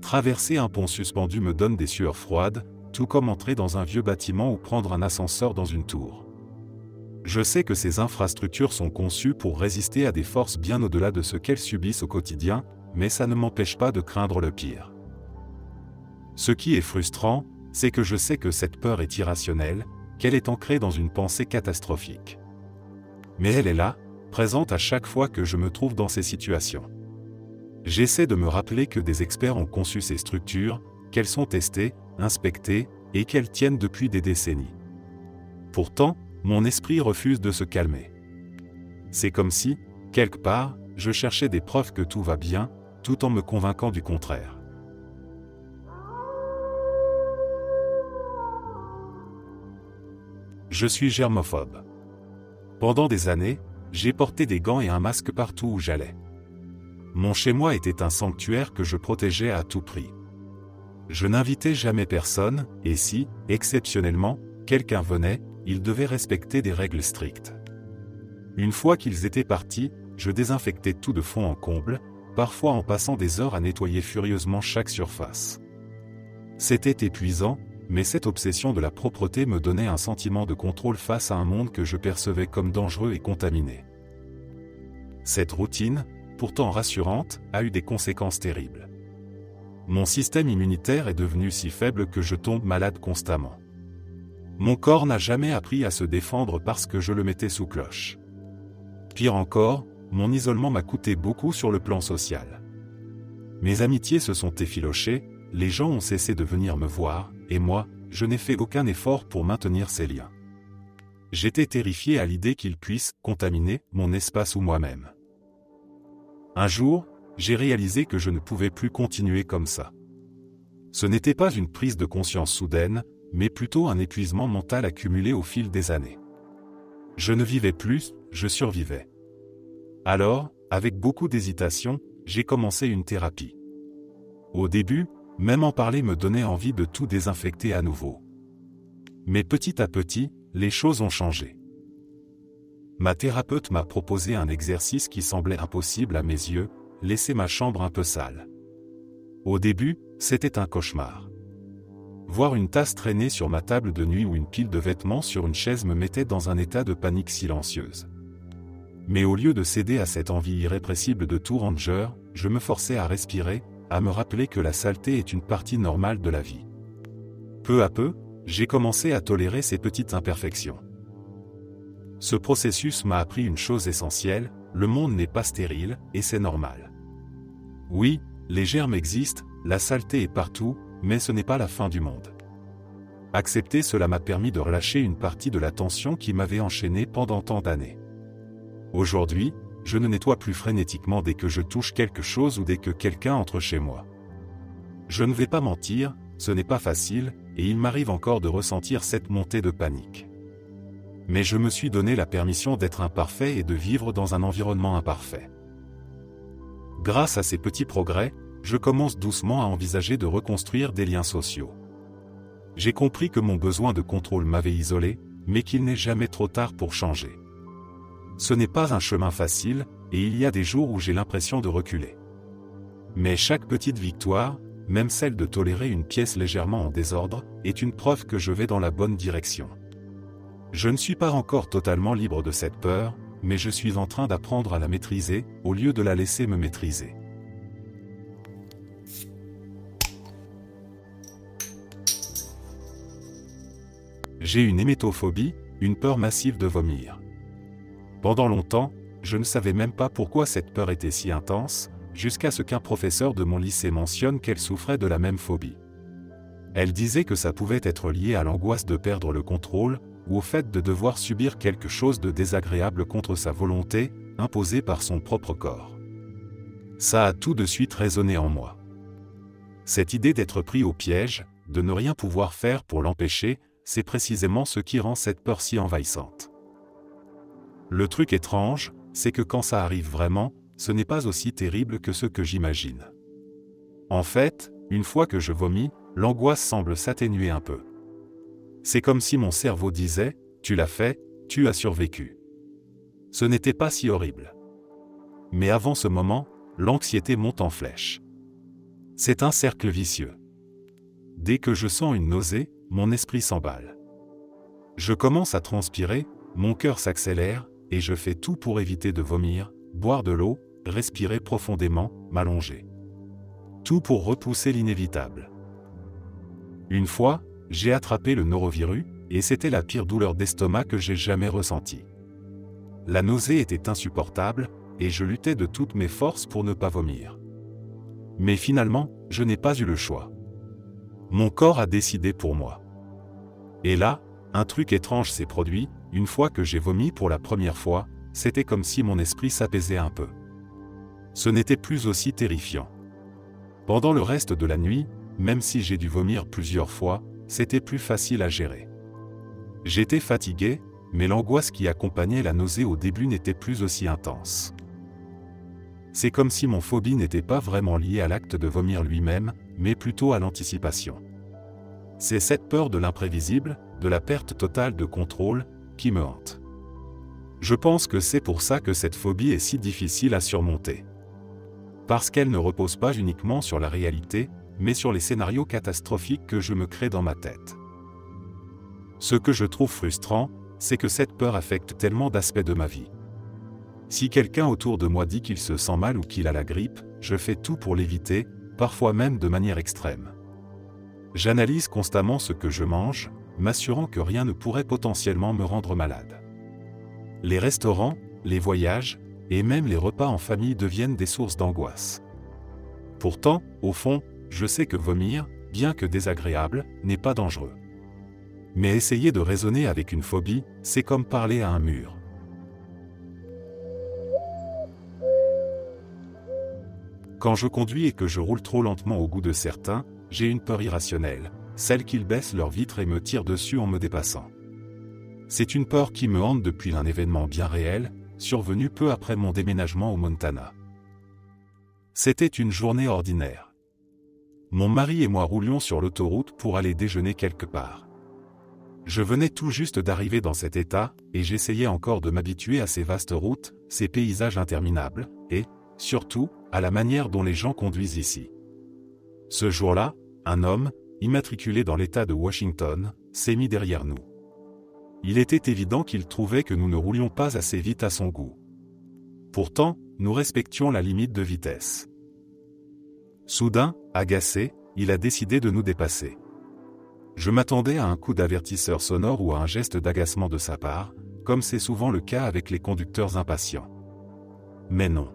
Traverser un pont suspendu me donne des sueurs froides, tout comme entrer dans un vieux bâtiment ou prendre un ascenseur dans une tour. Je sais que ces infrastructures sont conçues pour résister à des forces bien au-delà de ce qu'elles subissent au quotidien, mais ça ne m'empêche pas de craindre le pire. Ce qui est frustrant, c'est que je sais que cette peur est irrationnelle, qu'elle est ancrée dans une pensée catastrophique. Mais elle est là, présente à chaque fois que je me trouve dans ces situations. J'essaie de me rappeler que des experts ont conçu ces structures, qu'elles sont testées, inspectées, et qu'elles tiennent depuis des décennies. Pourtant, mon esprit refuse de se calmer. C'est comme si, quelque part, je cherchais des preuves que tout va bien, tout en me convainquant du contraire. Je suis germophobe. Pendant des années, j'ai porté des gants et un masque partout où j'allais. Mon chez-moi était un sanctuaire que je protégeais à tout prix. Je n'invitais jamais personne, et si, exceptionnellement, quelqu'un venait, il devait respecter des règles strictes. Une fois qu'ils étaient partis, je désinfectais tout de fond en comble, parfois en passant des heures à nettoyer furieusement chaque surface. C'était épuisant, mais cette obsession de la propreté me donnait un sentiment de contrôle face à un monde que je percevais comme dangereux et contaminé. Cette routine, pourtant rassurante, a eu des conséquences terribles. Mon système immunitaire est devenu si faible que je tombe malade constamment. Mon corps n'a jamais appris à se défendre parce que je le mettais sous cloche. Pire encore, mon isolement m'a coûté beaucoup sur le plan social. Mes amitiés se sont effilochées, les gens ont cessé de venir me voir, et moi, je n'ai fait aucun effort pour maintenir ces liens. J'étais terrifié à l'idée qu'ils puissent contaminer mon espace ou moi-même. Un jour, j'ai réalisé que je ne pouvais plus continuer comme ça. Ce n'était pas une prise de conscience soudaine, mais plutôt un épuisement mental accumulé au fil des années. Je ne vivais plus, je survivais. Alors, avec beaucoup d'hésitation, j'ai commencé une thérapie. Au début, même en parler me donnait envie de tout désinfecter à nouveau. Mais petit à petit, les choses ont changé. Ma thérapeute m'a proposé un exercice qui semblait impossible à mes yeux, laisser ma chambre un peu sale. Au début, c'était un cauchemar. Voir une tasse traîner sur ma table de nuit ou une pile de vêtements sur une chaise me mettait dans un état de panique silencieuse. Mais au lieu de céder à cette envie irrépressible de tout ranger, je me forçais à respirer, à me rappeler que la saleté est une partie normale de la vie. Peu à peu, j'ai commencé à tolérer ces petites imperfections. Ce processus m'a appris une chose essentielle, le monde n'est pas stérile, et c'est normal. Oui, les germes existent, la saleté est partout, mais ce n'est pas la fin du monde. Accepter cela m'a permis de relâcher une partie de la tension qui m'avait enchaîné pendant tant d'années. Aujourd'hui, je ne nettoie plus frénétiquement dès que je touche quelque chose ou dès que quelqu'un entre chez moi. Je ne vais pas mentir, ce n'est pas facile, et il m'arrive encore de ressentir cette montée de panique. Mais je me suis donné la permission d'être imparfait et de vivre dans un environnement imparfait. Grâce à ces petits progrès, je commence doucement à envisager de reconstruire des liens sociaux. J'ai compris que mon besoin de contrôle m'avait isolé, mais qu'il n'est jamais trop tard pour changer. Ce n'est pas un chemin facile, et il y a des jours où j'ai l'impression de reculer. Mais chaque petite victoire, même celle de tolérer une pièce légèrement en désordre, est une preuve que je vais dans la bonne direction. Je ne suis pas encore totalement libre de cette peur, mais je suis en train d'apprendre à la maîtriser, au lieu de la laisser me maîtriser. J'ai une hémétophobie, une peur massive de vomir. Pendant longtemps, je ne savais même pas pourquoi cette peur était si intense, jusqu'à ce qu'un professeur de mon lycée mentionne qu'elle souffrait de la même phobie. Elle disait que ça pouvait être lié à l'angoisse de perdre le contrôle, ou au fait de devoir subir quelque chose de désagréable contre sa volonté, imposée par son propre corps. Ça a tout de suite résonné en moi. Cette idée d'être pris au piège, de ne rien pouvoir faire pour l'empêcher, c'est précisément ce qui rend cette peur si envahissante. Le truc étrange, c'est que quand ça arrive vraiment, ce n'est pas aussi terrible que ce que j'imagine. En fait, une fois que je vomis, l'angoisse semble s'atténuer un peu. C'est comme si mon cerveau disait « Tu l'as fait, tu as survécu ». Ce n'était pas si horrible. Mais avant ce moment, l'anxiété monte en flèche. C'est un cercle vicieux. Dès que je sens une nausée, mon esprit s'emballe. Je commence à transpirer, mon cœur s'accélère, et je fais tout pour éviter de vomir, boire de l'eau, respirer profondément, m'allonger. Tout pour repousser l'inévitable. Une fois, j'ai attrapé le norovirus, et c'était la pire douleur d'estomac que j'ai jamais ressentie. La nausée était insupportable, et je luttais de toutes mes forces pour ne pas vomir. Mais finalement, je n'ai pas eu le choix. Mon corps a décidé pour moi. Et là, un truc étrange s'est produit, une fois que j'ai vomi pour la première fois, c'était comme si mon esprit s'apaisait un peu. Ce n'était plus aussi terrifiant. Pendant le reste de la nuit, même si j'ai dû vomir plusieurs fois, c'était plus facile à gérer. J'étais fatigué, mais l'angoisse qui accompagnait la nausée au début n'était plus aussi intense. C'est comme si mon phobie n'était pas vraiment liée à l'acte de vomir lui-même, mais plutôt à l'anticipation. C'est cette peur de l'imprévisible, de la perte totale de contrôle, qui me hante. Je pense que c'est pour ça que cette phobie est si difficile à surmonter. Parce qu'elle ne repose pas uniquement sur la réalité, mais sur les scénarios catastrophiques que je me crée dans ma tête. Ce que je trouve frustrant, c'est que cette peur affecte tellement d'aspects de ma vie. Si quelqu'un autour de moi dit qu'il se sent mal ou qu'il a la grippe, je fais tout pour l'éviter, parfois même de manière extrême. J'analyse constamment ce que je mange, m'assurant que rien ne pourrait potentiellement me rendre malade. Les restaurants, les voyages, et même les repas en famille deviennent des sources d'angoisse. Pourtant, au fond, je sais que vomir, bien que désagréable, n'est pas dangereux. Mais essayer de raisonner avec une phobie, c'est comme parler à un mur. Quand je conduis et que je roule trop lentement au goût de certains, j'ai une peur irrationnelle, celle qu'ils baissent leurs vitres et me tirent dessus en me dépassant. C'est une peur qui me hante depuis un événement bien réel, survenu peu après mon déménagement au Montana. C'était une journée ordinaire. Mon mari et moi roulions sur l'autoroute pour aller déjeuner quelque part. Je venais tout juste d'arriver dans cet état, et j'essayais encore de m'habituer à ces vastes routes, ces paysages interminables, et, surtout, à la manière dont les gens conduisent ici. Ce jour-là, un homme, immatriculé dans l'État de Washington, s'est mis derrière nous. Il était évident qu'il trouvait que nous ne roulions pas assez vite à son goût. Pourtant, nous respections la limite de vitesse. Soudain, agacé, il a décidé de nous dépasser. Je m'attendais à un coup d'avertisseur sonore ou à un geste d'agacement de sa part, comme c'est souvent le cas avec les conducteurs impatients. Mais non.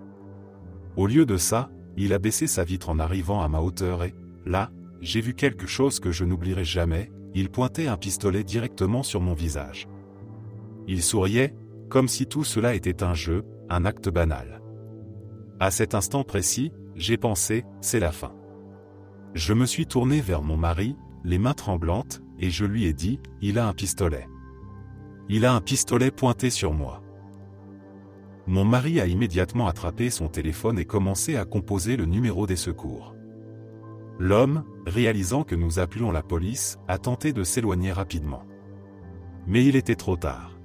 Au lieu de ça, il a baissé sa vitre en arrivant à ma hauteur et, là, j'ai vu quelque chose que je n'oublierai jamais, il pointait un pistolet directement sur mon visage. Il souriait, comme si tout cela était un jeu, un acte banal. À cet instant précis, j'ai pensé, c'est la fin. Je me suis tourné vers mon mari, les mains tremblantes, et je lui ai dit, il a un pistolet. Il a un pistolet pointé sur moi. Mon mari a immédiatement attrapé son téléphone et commencé à composer le numéro des secours. L'homme, réalisant que nous appelions la police, a tenté de s'éloigner rapidement. Mais il était trop tard.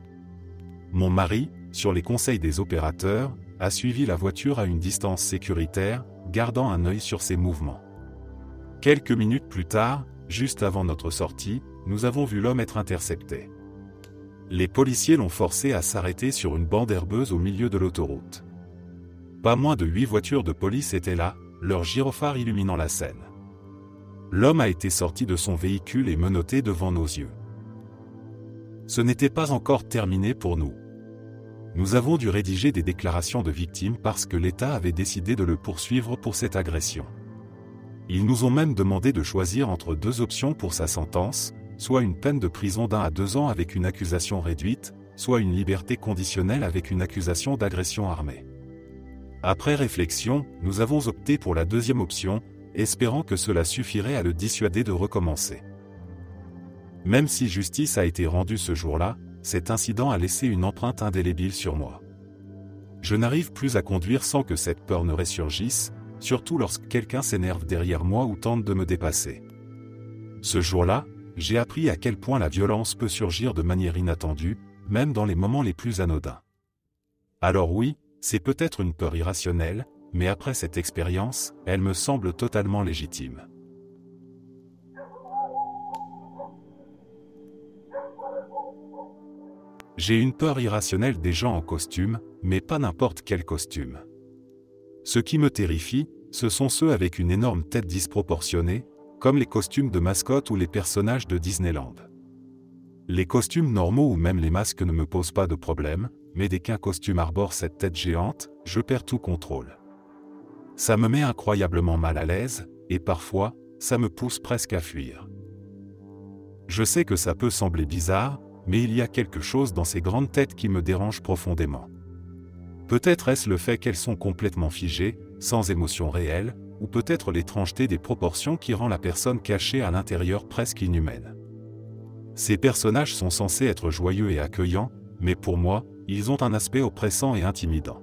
Mon mari, sur les conseils des opérateurs, a suivi la voiture à une distance sécuritaire, gardant un œil sur ses mouvements. Quelques minutes plus tard, juste avant notre sortie, nous avons vu l'homme être intercepté. Les policiers l'ont forcé à s'arrêter sur une bande herbeuse au milieu de l'autoroute. Pas moins de 8 voitures de police étaient là, leurs gyrophares illuminant la scène. L'homme a été sorti de son véhicule et menotté devant nos yeux. Ce n'était pas encore terminé pour nous. Nous avons dû rédiger des déclarations de victimes parce que l'État avait décidé de le poursuivre pour cette agression. Ils nous ont même demandé de choisir entre 2 options pour sa sentence, soit une peine de prison d'1 à 2 ans avec une accusation réduite, soit une liberté conditionnelle avec une accusation d'agression armée. Après réflexion, nous avons opté pour la deuxième option, espérant que cela suffirait à le dissuader de recommencer. Même si justice a été rendue ce jour-là, cet incident a laissé une empreinte indélébile sur moi. Je n'arrive plus à conduire sans que cette peur ne ressurgisse, surtout lorsque quelqu'un s'énerve derrière moi ou tente de me dépasser. Ce jour-là, j'ai appris à quel point la violence peut surgir de manière inattendue, même dans les moments les plus anodins. Alors oui, c'est peut-être une peur irrationnelle, mais après cette expérience, elle me semble totalement légitime. J'ai une peur irrationnelle des gens en costume, mais pas n'importe quel costume. Ce qui me terrifie, ce sont ceux avec une énorme tête disproportionnée, comme les costumes de mascotte ou les personnages de Disneyland. Les costumes normaux ou même les masques ne me posent pas de problème, mais dès qu'un costume arbore cette tête géante, je perds tout contrôle. Ça me met incroyablement mal à l'aise, et parfois, ça me pousse presque à fuir. Je sais que ça peut sembler bizarre, mais il y a quelque chose dans ces grandes têtes qui me dérange profondément. Peut-être est-ce le fait qu'elles sont complètement figées, sans émotion réelle, ou peut-être l'étrangeté des proportions qui rend la personne cachée à l'intérieur presque inhumaine. Ces personnages sont censés être joyeux et accueillants, mais pour moi, ils ont un aspect oppressant et intimidant.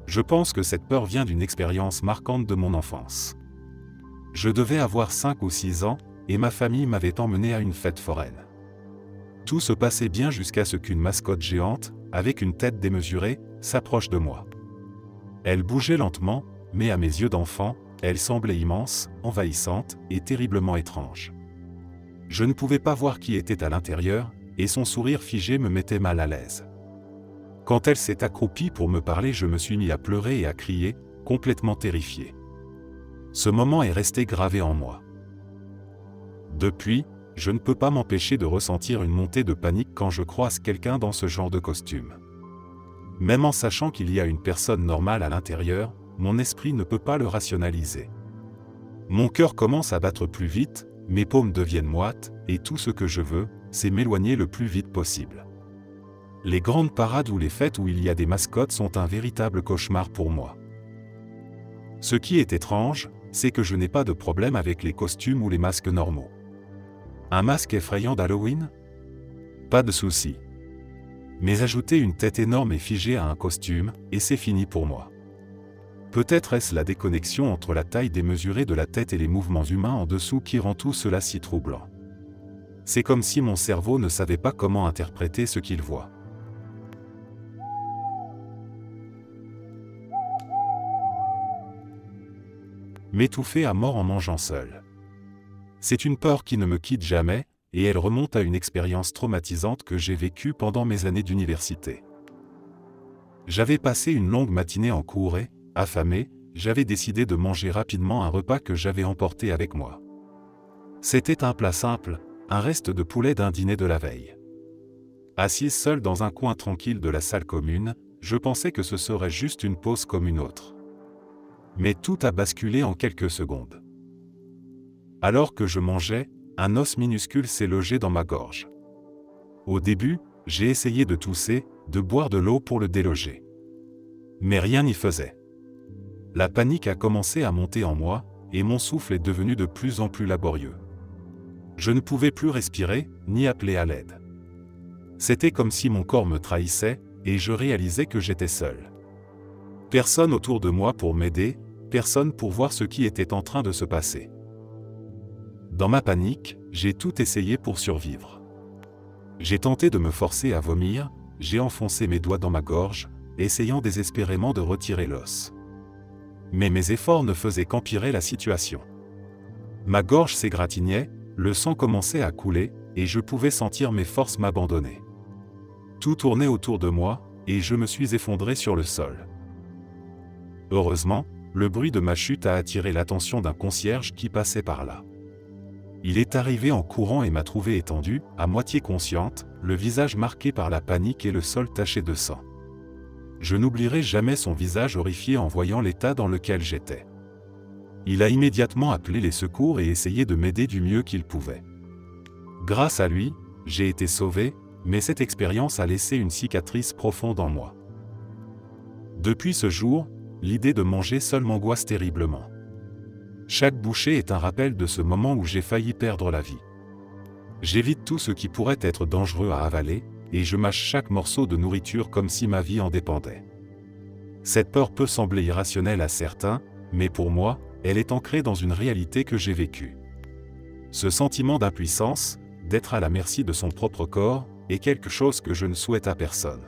Je pense que cette peur vient d'une expérience marquante de mon enfance. Je devais avoir 5 ou 6 ans, et ma famille m'avait emmené à une fête foraine. Tout se passait bien jusqu'à ce qu'une mascotte géante, avec une tête démesurée, s'approche de moi. Elle bougeait lentement, mais à mes yeux d'enfant, elle semblait immense, envahissante et terriblement étrange. Je ne pouvais pas voir qui était à l'intérieur, et son sourire figé me mettait mal à l'aise. Quand elle s'est accroupie pour me parler, je me suis mis à pleurer et à crier, complètement terrifié. Ce moment est resté gravé en moi. Depuis, je ne peux pas m'empêcher de ressentir une montée de panique quand je croise quelqu'un dans ce genre de costume. Même en sachant qu'il y a une personne normale à l'intérieur, mon esprit ne peut pas le rationaliser. Mon cœur commence à battre plus vite, mes paumes deviennent moites, et tout ce que je veux, c'est m'éloigner le plus vite possible. Les grandes parades ou les fêtes où il y a des mascottes sont un véritable cauchemar pour moi. Ce qui est étrange, c'est que je n'ai pas de problème avec les costumes ou les masques normaux. Un masque effrayant d'Halloween? Pas de souci. Mais ajouter une tête énorme et figée à un costume, et c'est fini pour moi. Peut-être est-ce la déconnexion entre la taille démesurée de la tête et les mouvements humains en dessous qui rend tout cela si troublant. C'est comme si mon cerveau ne savait pas comment interpréter ce qu'il voit. M'étouffer à mort en mangeant seul. C'est une peur qui ne me quitte jamais, et elle remonte à une expérience traumatisante que j'ai vécue pendant mes années d'université. J'avais passé une longue matinée en cours et, affamé, j'avais décidé de manger rapidement un repas que j'avais emporté avec moi. C'était un plat simple, un reste de poulet d'un dîner de la veille. Assise seule dans un coin tranquille de la salle commune, je pensais que ce serait juste une pause comme une autre. Mais tout a basculé en quelques secondes. Alors que je mangeais, un os minuscule s'est logé dans ma gorge. Au début, j'ai essayé de tousser, de boire de l'eau pour le déloger. Mais rien n'y faisait. La panique a commencé à monter en moi, et mon souffle est devenu de plus en plus laborieux. Je ne pouvais plus respirer, ni appeler à l'aide. C'était comme si mon corps me trahissait, et je réalisais que j'étais seul. Personne autour de moi pour m'aider, personne pour voir ce qui était en train de se passer. Dans ma panique, j'ai tout essayé pour survivre. J'ai tenté de me forcer à vomir, j'ai enfoncé mes doigts dans ma gorge, essayant désespérément de retirer l'os. Mais mes efforts ne faisaient qu'empirer la situation. Ma gorge s'égratignait, le sang commençait à couler, et je pouvais sentir mes forces m'abandonner. Tout tournait autour de moi, et je me suis effondré sur le sol. Heureusement, le bruit de ma chute a attiré l'attention d'un concierge qui passait par là. Il est arrivé en courant et m'a trouvé étendue, à moitié consciente, le visage marqué par la panique et le sol taché de sang. Je n'oublierai jamais son visage horrifié en voyant l'état dans lequel j'étais. Il a immédiatement appelé les secours et essayé de m'aider du mieux qu'il pouvait. Grâce à lui, j'ai été sauvé, mais cette expérience a laissé une cicatrice profonde en moi. Depuis ce jour, l'idée de manger seul m'angoisse terriblement. Chaque bouchée est un rappel de ce moment où j'ai failli perdre la vie. J'évite tout ce qui pourrait être dangereux à avaler, et je mâche chaque morceau de nourriture comme si ma vie en dépendait. Cette peur peut sembler irrationnelle à certains, mais pour moi, elle est ancrée dans une réalité que j'ai vécue. Ce sentiment d'impuissance, d'être à la merci de son propre corps, est quelque chose que je ne souhaite à personne.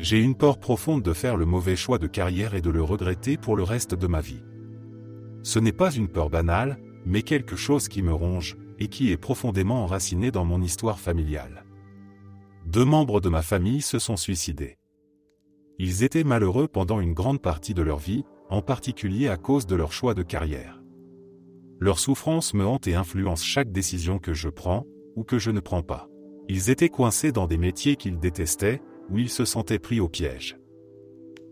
J'ai une peur profonde de faire le mauvais choix de carrière et de le regretter pour le reste de ma vie. Ce n'est pas une peur banale, mais quelque chose qui me ronge, et qui est profondément enraciné dans mon histoire familiale. 2 membres de ma famille se sont suicidés. Ils étaient malheureux pendant une grande partie de leur vie, en particulier à cause de leur choix de carrière. Leur souffrance me hante et influence chaque décision que je prends, ou que je ne prends pas. Ils étaient coincés dans des métiers qu'ils détestaient, où ils se sentaient pris au piège.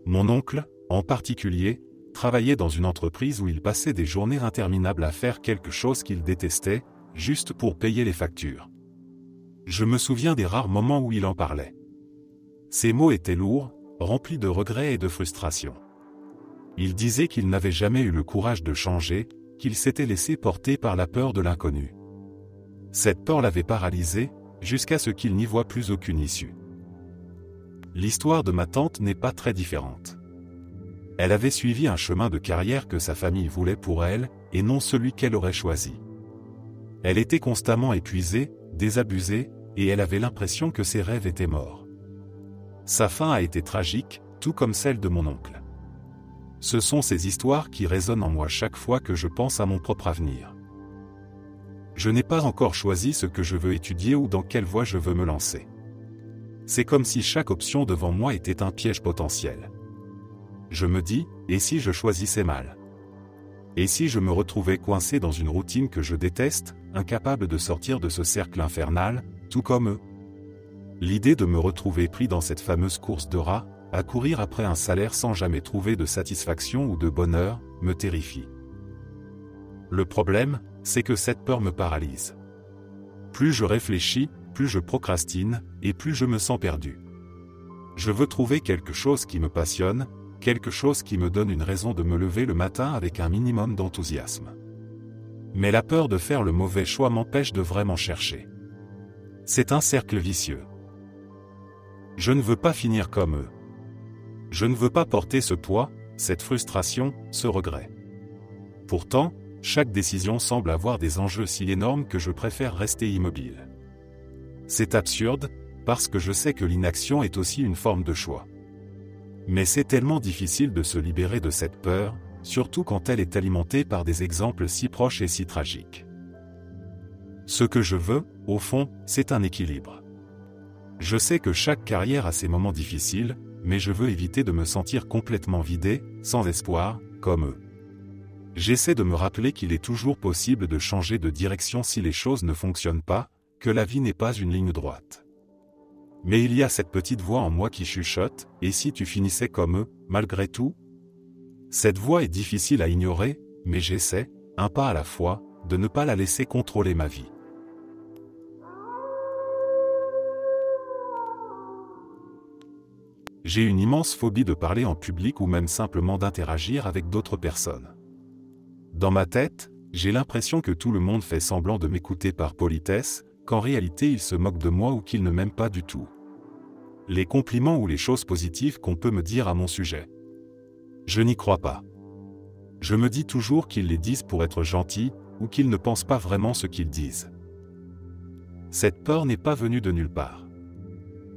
Mon oncle, en particulier, travaillait dans une entreprise où il passait des journées interminables à faire quelque chose qu'il détestait, juste pour payer les factures. Je me souviens des rares moments où il en parlait. Ses mots étaient lourds, remplis de regrets et de frustration. Il disait qu'il n'avait jamais eu le courage de changer, qu'il s'était laissé porter par la peur de l'inconnu. Cette peur l'avait paralysé, jusqu'à ce qu'il n'y voie plus aucune issue. L'histoire de ma tante n'est pas très différente. Elle avait suivi un chemin de carrière que sa famille voulait pour elle, et non celui qu'elle aurait choisi. Elle était constamment épuisée, désabusée, et elle avait l'impression que ses rêves étaient morts. Sa fin a été tragique, tout comme celle de mon oncle. Ce sont ces histoires qui résonnent en moi chaque fois que je pense à mon propre avenir. Je n'ai pas encore choisi ce que je veux étudier ou dans quelle voie je veux me lancer. C'est comme si chaque option devant moi était un piège potentiel. Je me dis, et si je choisissais mal? Et si je me retrouvais coincé dans une routine que je déteste, incapable de sortir de ce cercle infernal, tout comme eux? L'idée de me retrouver pris dans cette fameuse course de rats, à courir après un salaire sans jamais trouver de satisfaction ou de bonheur, me terrifie. Le problème, c'est que cette peur me paralyse. Plus je réfléchis, plus je procrastine, et plus je me sens perdu. Je veux trouver quelque chose qui me passionne, quelque chose qui me donne une raison de me lever le matin avec un minimum d'enthousiasme. Mais la peur de faire le mauvais choix m'empêche de vraiment chercher. C'est un cercle vicieux. Je ne veux pas finir comme eux. Je ne veux pas porter ce poids, cette frustration, ce regret. Pourtant, chaque décision semble avoir des enjeux si énormes que je préfère rester immobile. C'est absurde, parce que je sais que l'inaction est aussi une forme de choix. Mais c'est tellement difficile de se libérer de cette peur, surtout quand elle est alimentée par des exemples si proches et si tragiques. Ce que je veux, au fond, c'est un équilibre. Je sais que chaque carrière a ses moments difficiles, mais je veux éviter de me sentir complètement vidé, sans espoir, comme eux. J'essaie de me rappeler qu'il est toujours possible de changer de direction si les choses ne fonctionnent pas, que la vie n'est pas une ligne droite. Mais il y a cette petite voix en moi qui chuchote, et si tu finissais comme eux, malgré tout? Cette voix est difficile à ignorer, mais j'essaie, un pas à la fois, de ne pas la laisser contrôler ma vie. J'ai une immense phobie de parler en public ou même simplement d'interagir avec d'autres personnes. Dans ma tête, j'ai l'impression que tout le monde fait semblant de m'écouter par politesse, qu'en réalité ils se moquent de moi ou qu'ils ne m'aiment pas du tout. Les compliments ou les choses positives qu'on peut me dire à mon sujet. Je n'y crois pas. Je me dis toujours qu'ils les disent pour être gentils, ou qu'ils ne pensent pas vraiment ce qu'ils disent. Cette peur n'est pas venue de nulle part.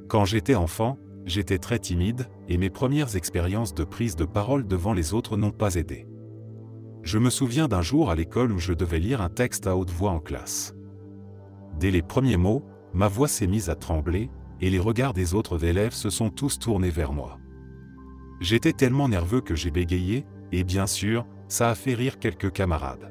Quand j'étais enfant, j'étais très timide, et mes premières expériences de prise de parole devant les autres n'ont pas aidé. Je me souviens d'un jour à l'école où je devais lire un texte à haute voix en classe. Dès les premiers mots, ma voix s'est mise à trembler, et les regards des autres élèves se sont tous tournés vers moi. J'étais tellement nerveux que j'ai bégayé, et bien sûr, ça a fait rire quelques camarades.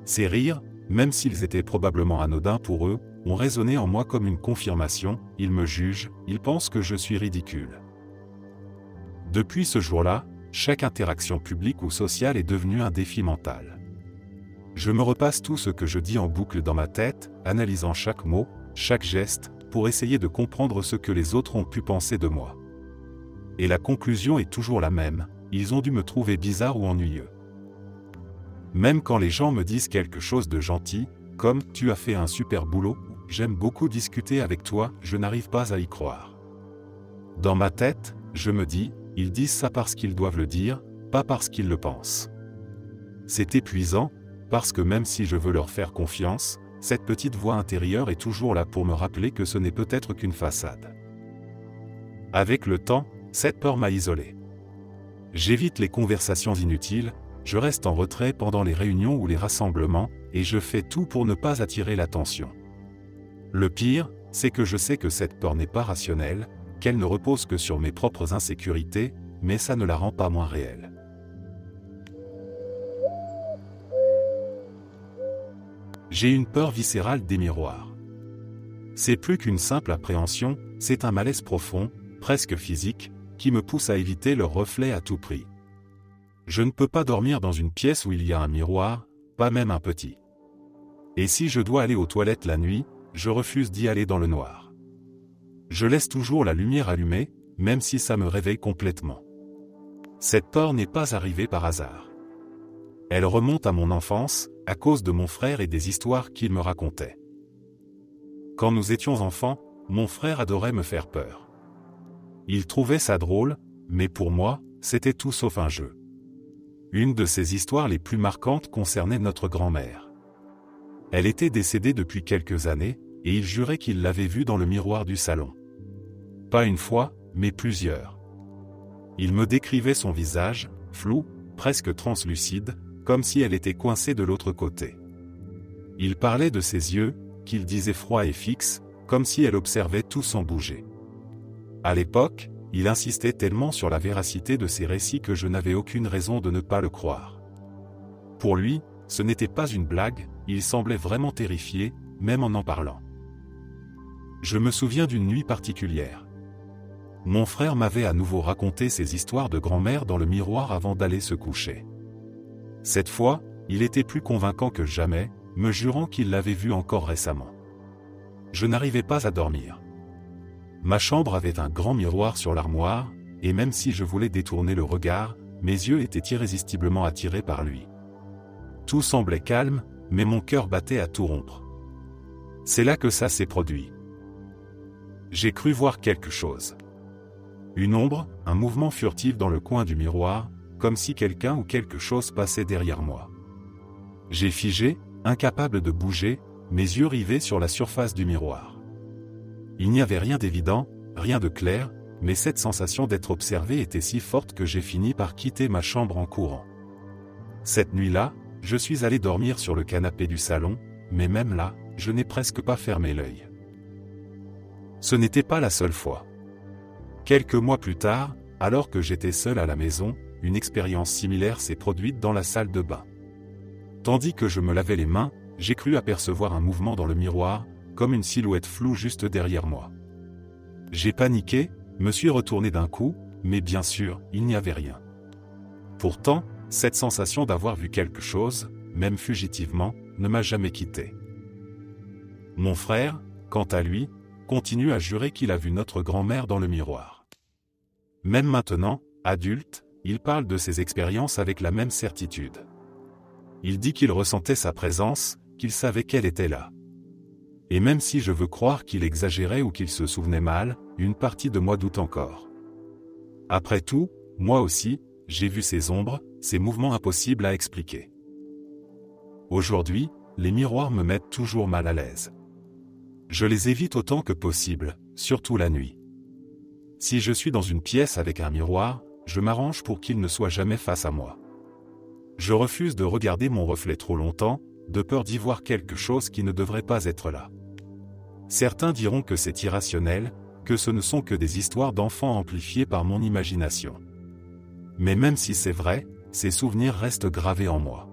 Ces rires, même s'ils étaient probablement anodins pour eux, ont résonné en moi comme une confirmation, ils me jugent, ils pensent que je suis ridicule. Depuis ce jour-là, chaque interaction publique ou sociale est devenue un défi mental. Je me repasse tout ce que je dis en boucle dans ma tête, analysant chaque mot, chaque geste, pour essayer de comprendre ce que les autres ont pu penser de moi. Et la conclusion est toujours la même, ils ont dû me trouver bizarre ou ennuyeux. Même quand les gens me disent quelque chose de gentil, comme « tu as fait un super boulot » ou « j'aime beaucoup discuter avec toi », je n'arrive pas à y croire. Dans ma tête, je me dis, ils disent ça parce qu'ils doivent le dire, pas parce qu'ils le pensent. C'est épuisant, parce que même si je veux leur faire confiance, cette petite voix intérieure est toujours là pour me rappeler que ce n'est peut-être qu'une façade. Avec le temps, cette peur m'a isolé. J'évite les conversations inutiles, je reste en retrait pendant les réunions ou les rassemblements, et je fais tout pour ne pas attirer l'attention. Le pire, c'est que je sais que cette peur n'est pas rationnelle, qu'elle ne repose que sur mes propres insécurités, mais ça ne la rend pas moins réelle. J'ai une peur viscérale des miroirs. C'est plus qu'une simple appréhension, c'est un malaise profond, presque physique, qui me pousse à éviter leur reflet à tout prix. Je ne peux pas dormir dans une pièce où il y a un miroir, pas même un petit. Et si je dois aller aux toilettes la nuit, je refuse d'y aller dans le noir. Je laisse toujours la lumière allumée, même si ça me réveille complètement. Cette peur n'est pas arrivée par hasard. Elle remonte à mon enfance, à cause de mon frère et des histoires qu'il me racontait. Quand nous étions enfants, mon frère adorait me faire peur. Il trouvait ça drôle, mais pour moi, c'était tout sauf un jeu. Une de ses histoires les plus marquantes concernait notre grand-mère. Elle était décédée depuis quelques années, et il jurait qu'il l'avait vue dans le miroir du salon. Pas une fois, mais plusieurs. Il me décrivait son visage, flou, presque translucide, comme si elle était coincée de l'autre côté. Il parlait de ses yeux, qu'il disait froids et fixes, comme si elle observait tout sans bouger. À l'époque, il insistait tellement sur la véracité de ses récits que je n'avais aucune raison de ne pas le croire. Pour lui, ce n'était pas une blague, il semblait vraiment terrifié, même en parlant. Je me souviens d'une nuit particulière. Mon frère m'avait à nouveau raconté ses histoires de grand-mère dans le miroir avant d'aller se coucher. Cette fois, il était plus convaincant que jamais, me jurant qu'il l'avait vue encore récemment. Je n'arrivais pas à dormir. Ma chambre avait un grand miroir sur l'armoire, et même si je voulais détourner le regard, mes yeux étaient irrésistiblement attirés par lui. Tout semblait calme, mais mon cœur battait à tout rompre. C'est là que ça s'est produit. J'ai cru voir quelque chose. Une ombre, un mouvement furtif dans le coin du miroir, comme si quelqu'un ou quelque chose passait derrière moi. J'ai figé, incapable de bouger, mes yeux rivés sur la surface du miroir. Il n'y avait rien d'évident, rien de clair, mais cette sensation d'être observé était si forte que j'ai fini par quitter ma chambre en courant. Cette nuit-là, je suis allé dormir sur le canapé du salon, mais même là, je n'ai presque pas fermé l'œil. Ce n'était pas la seule fois. Quelques mois plus tard, alors que j'étais seul à la maison, une expérience similaire s'est produite dans la salle de bain. Tandis que je me lavais les mains, j'ai cru apercevoir un mouvement dans le miroir, comme une silhouette floue juste derrière moi. J'ai paniqué, me suis retourné d'un coup, mais bien sûr, il n'y avait rien. Pourtant, cette sensation d'avoir vu quelque chose, même fugitivement, ne m'a jamais quitté. Mon frère, quant à lui, continue à jurer qu'il a vu notre grand-mère dans le miroir. Même maintenant, adulte, il parle de ses expériences avec la même certitude. Il dit qu'il ressentait sa présence, qu'il savait qu'elle était là. Et même si je veux croire qu'il exagérait ou qu'il se souvenait mal, une partie de moi doute encore. Après tout, moi aussi, j'ai vu ces ombres, ces mouvements impossibles à expliquer. Aujourd'hui, les miroirs me mettent toujours mal à l'aise. Je les évite autant que possible, surtout la nuit. Si je suis dans une pièce avec un miroir, je m'arrange pour qu'il ne soit jamais face à moi. Je refuse de regarder mon reflet trop longtemps, de peur d'y voir quelque chose qui ne devrait pas être là. Certains diront que c'est irrationnel, que ce ne sont que des histoires d'enfants amplifiées par mon imagination. Mais même si c'est vrai, ces souvenirs restent gravés en moi.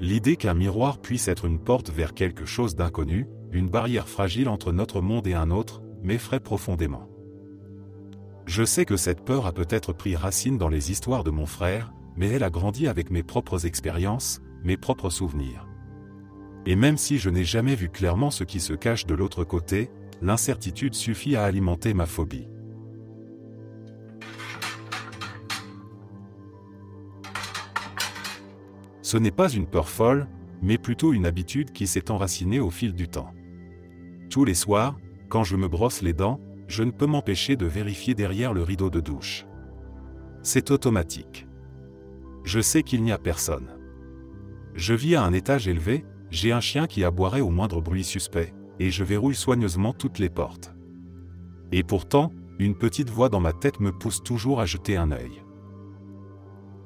L'idée qu'un miroir puisse être une porte vers quelque chose d'inconnu, une barrière fragile entre notre monde et un autre, m'effraie profondément. Je sais que cette peur a peut-être pris racine dans les histoires de mon frère, mais elle a grandi avec mes propres expériences, mes propres souvenirs. Et même si je n'ai jamais vu clairement ce qui se cache de l'autre côté, l'incertitude suffit à alimenter ma phobie. Ce n'est pas une peur folle, mais plutôt une habitude qui s'est enracinée au fil du temps. Tous les soirs, quand je me brosse les dents, je ne peux m'empêcher de vérifier derrière le rideau de douche. C'est automatique. Je sais qu'il n'y a personne. Je vis à un étage élevé, j'ai un chien qui aboierait au moindre bruit suspect, et je verrouille soigneusement toutes les portes. Et pourtant, une petite voix dans ma tête me pousse toujours à jeter un œil.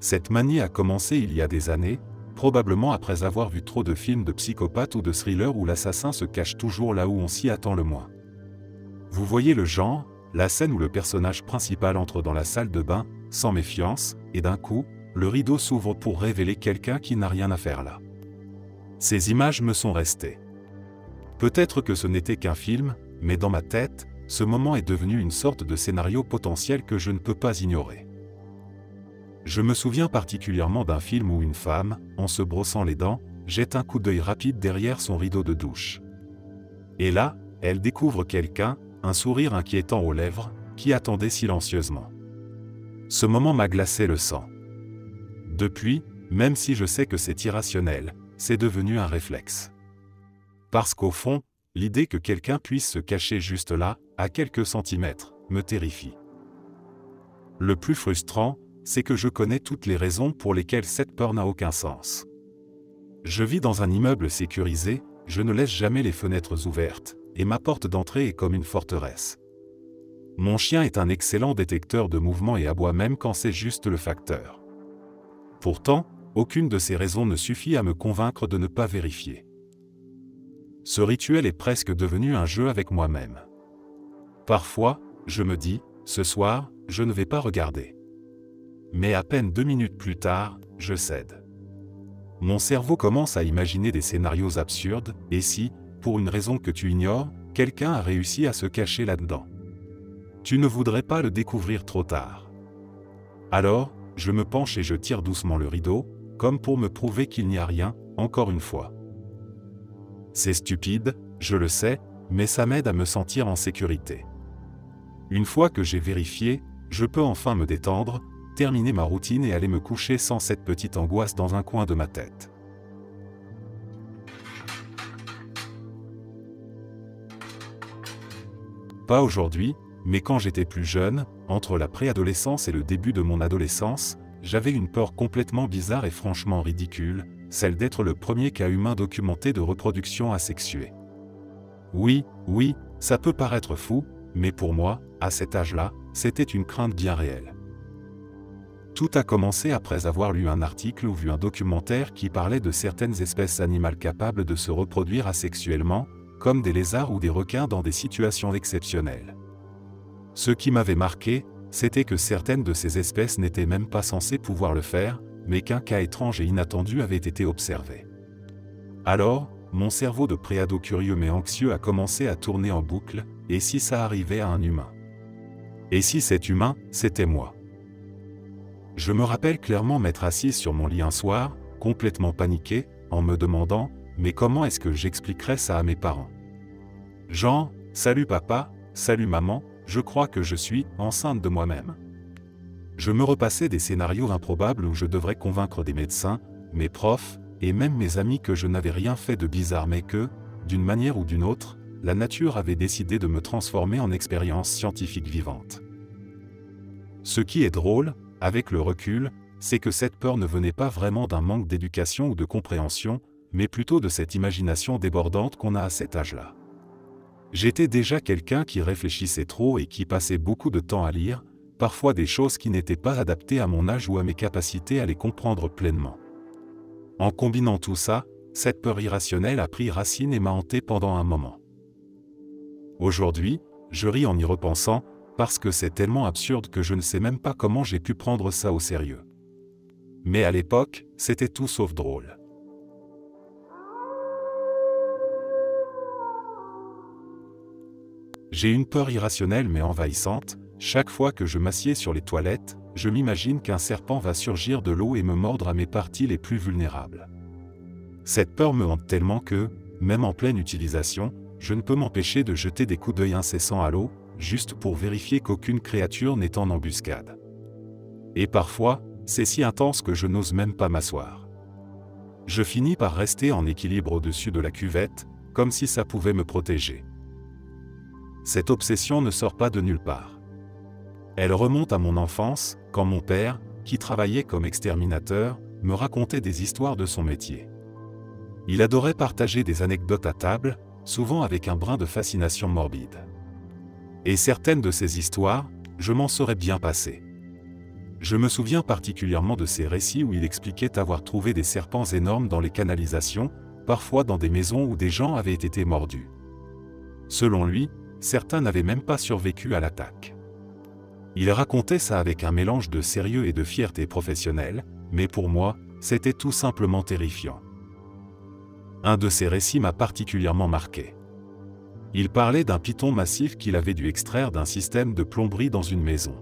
Cette manie a commencé il y a des années, probablement après avoir vu trop de films de psychopathes ou de thrillers où l'assassin se cache toujours là où on s'y attend le moins. Vous voyez le genre, la scène où le personnage principal entre dans la salle de bain, sans méfiance, et d'un coup, le rideau s'ouvre pour révéler quelqu'un qui n'a rien à faire là. Ces images me sont restées. Peut-être que ce n'était qu'un film, mais dans ma tête, ce moment est devenu une sorte de scénario potentiel que je ne peux pas ignorer. Je me souviens particulièrement d'un film où une femme, en se brossant les dents, jette un coup d'œil rapide derrière son rideau de douche. Et là, elle découvre quelqu'un, un sourire inquiétant aux lèvres, qui attendait silencieusement. Ce moment m'a glacé le sang. Depuis, même si je sais que c'est irrationnel, c'est devenu un réflexe. Parce qu'au fond, l'idée que quelqu'un puisse se cacher juste là, à quelques centimètres, me terrifie. Le plus frustrant, c'est que je connais toutes les raisons pour lesquelles cette peur n'a aucun sens. Je vis dans un immeuble sécurisé, je ne laisse jamais les fenêtres ouvertes, et ma porte d'entrée est comme une forteresse. Mon chien est un excellent détecteur de mouvements et aboie même quand c'est juste le facteur. Pourtant, aucune de ces raisons ne suffit à me convaincre de ne pas vérifier. Ce rituel est presque devenu un jeu avec moi-même. Parfois, je me dis, ce soir, je ne vais pas regarder. Mais à peine 2 minutes plus tard, je cède. Mon cerveau commence à imaginer des scénarios absurdes, et si, pour une raison que tu ignores, quelqu'un a réussi à se cacher là-dedans. Tu ne voudrais pas le découvrir trop tard. Alors, je me penche et je tire doucement le rideau, comme pour me prouver qu'il n'y a rien, encore une fois. C'est stupide, je le sais, mais ça m'aide à me sentir en sécurité. Une fois que j'ai vérifié, je peux enfin me détendre, terminer ma routine et aller me coucher sans cette petite angoisse dans un coin de ma tête. Pas aujourd'hui, mais quand j'étais plus jeune, entre la préadolescence et le début de mon adolescence, j'avais une peur complètement bizarre et franchement ridicule, celle d'être le premier cas humain documenté de reproduction asexuée. Oui, ça peut paraître fou, mais pour moi, à cet âge-là, c'était une crainte bien réelle. Tout a commencé après avoir lu un article ou vu un documentaire qui parlait de certaines espèces animales capables de se reproduire asexuellement, comme des lézards ou des requins dans des situations exceptionnelles. Ce qui m'avait marqué, c'était que certaines de ces espèces n'étaient même pas censées pouvoir le faire, mais qu'un cas étrange et inattendu avait été observé. Alors, mon cerveau de préado curieux mais anxieux a commencé à tourner en boucle, et si ça arrivait à un humain? Et si cet humain, c'était moi? Je me rappelle clairement m'être assise sur mon lit un soir, complètement paniqué, en me demandant, mais comment est-ce que j'expliquerais ça à mes parents? Genre, salut papa, salut maman, je crois que je suis enceinte de moi-même. Je me repassais des scénarios improbables où je devrais convaincre des médecins, mes profs, et même mes amis que je n'avais rien fait de bizarre mais que, d'une manière ou d'une autre, la nature avait décidé de me transformer en expérience scientifique vivante. Ce qui est drôle, avec le recul, c'est que cette peur ne venait pas vraiment d'un manque d'éducation ou de compréhension, mais plutôt de cette imagination débordante qu'on a à cet âge-là. J'étais déjà quelqu'un qui réfléchissait trop et qui passait beaucoup de temps à lire, parfois des choses qui n'étaient pas adaptées à mon âge ou à mes capacités à les comprendre pleinement. En combinant tout ça, cette peur irrationnelle a pris racine et m'a hanté pendant un moment. Aujourd'hui, je ris en y repensant, parce que c'est tellement absurde que je ne sais même pas comment j'ai pu prendre ça au sérieux. Mais à l'époque, c'était tout sauf drôle. J'ai une peur irrationnelle mais envahissante, chaque fois que je m'assieds sur les toilettes, je m'imagine qu'un serpent va surgir de l'eau et me mordre à mes parties les plus vulnérables. Cette peur me hante tellement que, même en pleine utilisation, je ne peux m'empêcher de jeter des coups d'œil incessants à l'eau, juste pour vérifier qu'aucune créature n'est en embuscade. Et parfois, c'est si intense que je n'ose même pas m'asseoir. Je finis par rester en équilibre au-dessus de la cuvette, comme si ça pouvait me protéger. Cette obsession ne sort pas de nulle part. Elle remonte à mon enfance, quand mon père, qui travaillait comme exterminateur, me racontait des histoires de son métier. Il adorait partager des anecdotes à table, souvent avec un brin de fascination morbide. Et certaines de ces histoires, je m'en serais bien passé. Je me souviens particulièrement de ces récits où il expliquait avoir trouvé des serpents énormes dans les canalisations, parfois dans des maisons où des gens avaient été mordus. Selon lui, certains n'avaient même pas survécu à l'attaque. Il racontait ça avec un mélange de sérieux et de fierté professionnelle, mais pour moi, c'était tout simplement terrifiant. Un de ces récits m'a particulièrement marqué. Il parlait d'un python massif qu'il avait dû extraire d'un système de plomberie dans une maison.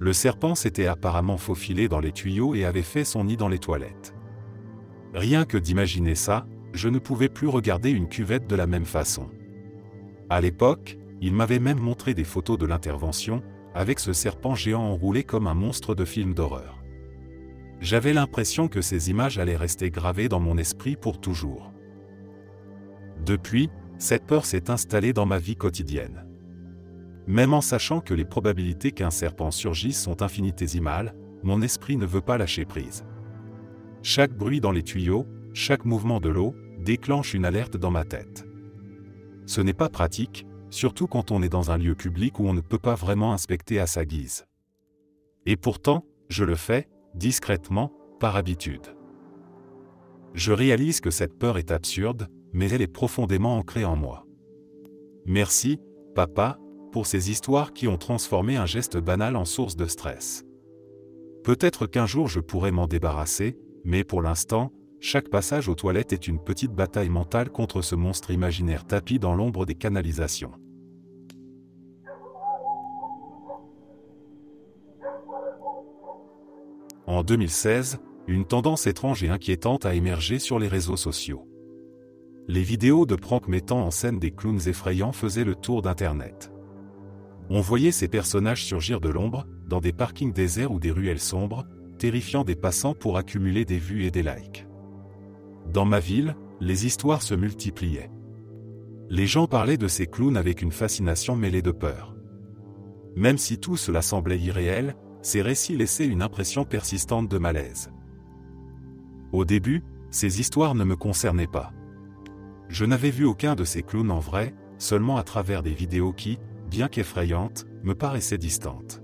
Le serpent s'était apparemment faufilé dans les tuyaux et avait fait son nid dans les toilettes. Rien que d'imaginer ça, je ne pouvais plus regarder une cuvette de la même façon. À l'époque, il m'avait même montré des photos de l'intervention, avec ce serpent géant enroulé comme un monstre de film d'horreur. J'avais l'impression que ces images allaient rester gravées dans mon esprit pour toujours. Depuis, cette peur s'est installée dans ma vie quotidienne. Même en sachant que les probabilités qu'un serpent surgisse sont infinitésimales, mon esprit ne veut pas lâcher prise. Chaque bruit dans les tuyaux, chaque mouvement de l'eau, déclenche une alerte dans ma tête. Ce n'est pas pratique, surtout quand on est dans un lieu public où on ne peut pas vraiment inspecter à sa guise. Et pourtant, je le fais, discrètement, par habitude. Je réalise que cette peur est absurde, mais elle est profondément ancrée en moi. Merci, papa, pour ces histoires qui ont transformé un geste banal en source de stress. Peut-être qu'un jour je pourrai m'en débarrasser, mais pour l'instant, chaque passage aux toilettes est une petite bataille mentale contre ce monstre imaginaire tapi dans l'ombre des canalisations. En 2016, une tendance étrange et inquiétante a émergé sur les réseaux sociaux. Les vidéos de pranks mettant en scène des clowns effrayants faisaient le tour d'Internet. On voyait ces personnages surgir de l'ombre, dans des parkings déserts ou des ruelles sombres, terrifiant des passants pour accumuler des vues et des likes. Dans ma ville, les histoires se multipliaient. Les gens parlaient de ces clowns avec une fascination mêlée de peur. Même si tout cela semblait irréel, ces récits laissaient une impression persistante de malaise. Au début, ces histoires ne me concernaient pas. Je n'avais vu aucun de ces clowns en vrai, seulement à travers des vidéos qui, bien qu'effrayantes, me paraissaient distantes.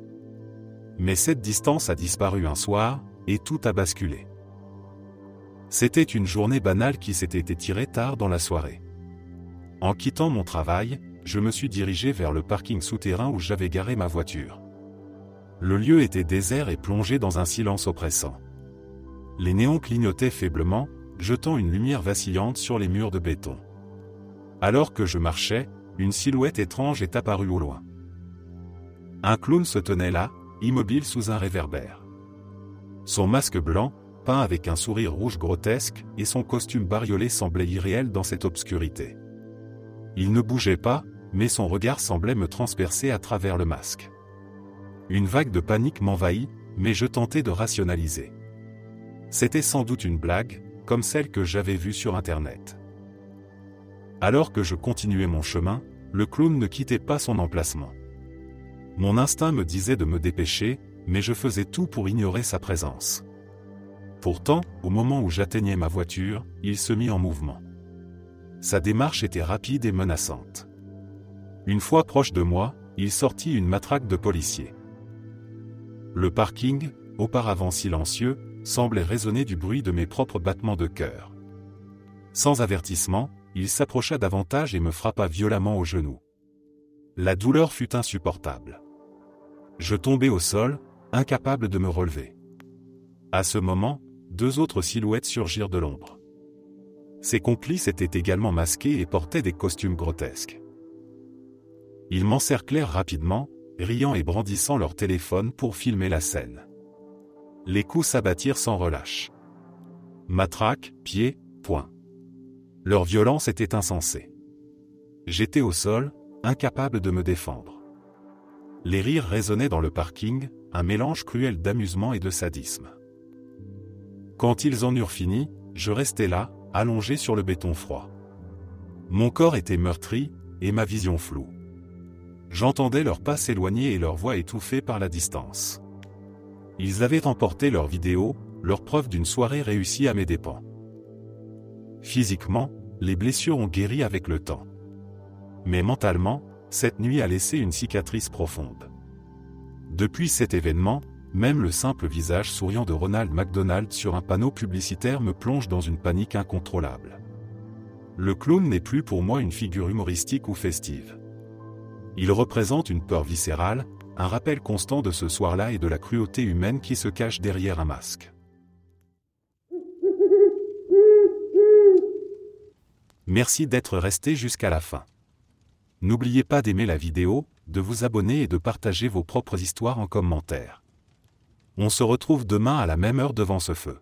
Mais cette distance a disparu un soir, et tout a basculé. C'était une journée banale qui s'était étirée tard dans la soirée. En quittant mon travail, je me suis dirigé vers le parking souterrain où j'avais garé ma voiture. Le lieu était désert et plongé dans un silence oppressant. Les néons clignotaient faiblement, jetant une lumière vacillante sur les murs de béton. Alors que je marchais, une silhouette étrange est apparue au loin. Un clown se tenait là, immobile sous un réverbère. Son masque blanc, peint avec un sourire rouge grotesque, et son costume bariolé semblaient irréels dans cette obscurité. Il ne bougeait pas, mais son regard semblait me transpercer à travers le masque. Une vague de panique m'envahit, mais je tentais de rationaliser. C'était sans doute une blague, comme celle que j'avais vue sur Internet. Alors que je continuais mon chemin, le clown ne quittait pas son emplacement. Mon instinct me disait de me dépêcher, mais je faisais tout pour ignorer sa présence. Pourtant, au moment où j'atteignais ma voiture, il se mit en mouvement. Sa démarche était rapide et menaçante. Une fois proche de moi, il sortit une matraque de policier. Le parking, auparavant silencieux, semblait résonner du bruit de mes propres battements de cœur. Sans avertissement, il s'approcha davantage et me frappa violemment au genou. La douleur fut insupportable. Je tombai au sol, incapable de me relever. À ce moment, deux autres silhouettes surgirent de l'ombre. Ses complices étaient également masqués et portaient des costumes grotesques. Ils m'encerclèrent rapidement, riant et brandissant leur téléphone pour filmer la scène. Les coups s'abattirent sans relâche. Matraque, pied, poing. Leur violence était insensée. J'étais au sol, incapable de me défendre. Les rires résonnaient dans le parking, un mélange cruel d'amusement et de sadisme. Quand ils en eurent fini, je restais là, allongé sur le béton froid. Mon corps était meurtri, et ma vision floue. J'entendais leurs pas s'éloigner et leur voix étouffée par la distance. Ils avaient emporté leurs vidéos, leur preuve d'une soirée réussie à mes dépens. Physiquement, les blessures ont guéri avec le temps. Mais mentalement, cette nuit a laissé une cicatrice profonde. Depuis cet événement, même le simple visage souriant de Ronald McDonald sur un panneau publicitaire me plonge dans une panique incontrôlable. Le clown n'est plus pour moi une figure humoristique ou festive. Il représente une peur viscérale, un rappel constant de ce soir-là et de la cruauté humaine qui se cache derrière un masque. Merci d'être resté jusqu'à la fin. N'oubliez pas d'aimer la vidéo, de vous abonner et de partager vos propres histoires en commentaire. On se retrouve demain à la même heure devant ce feu.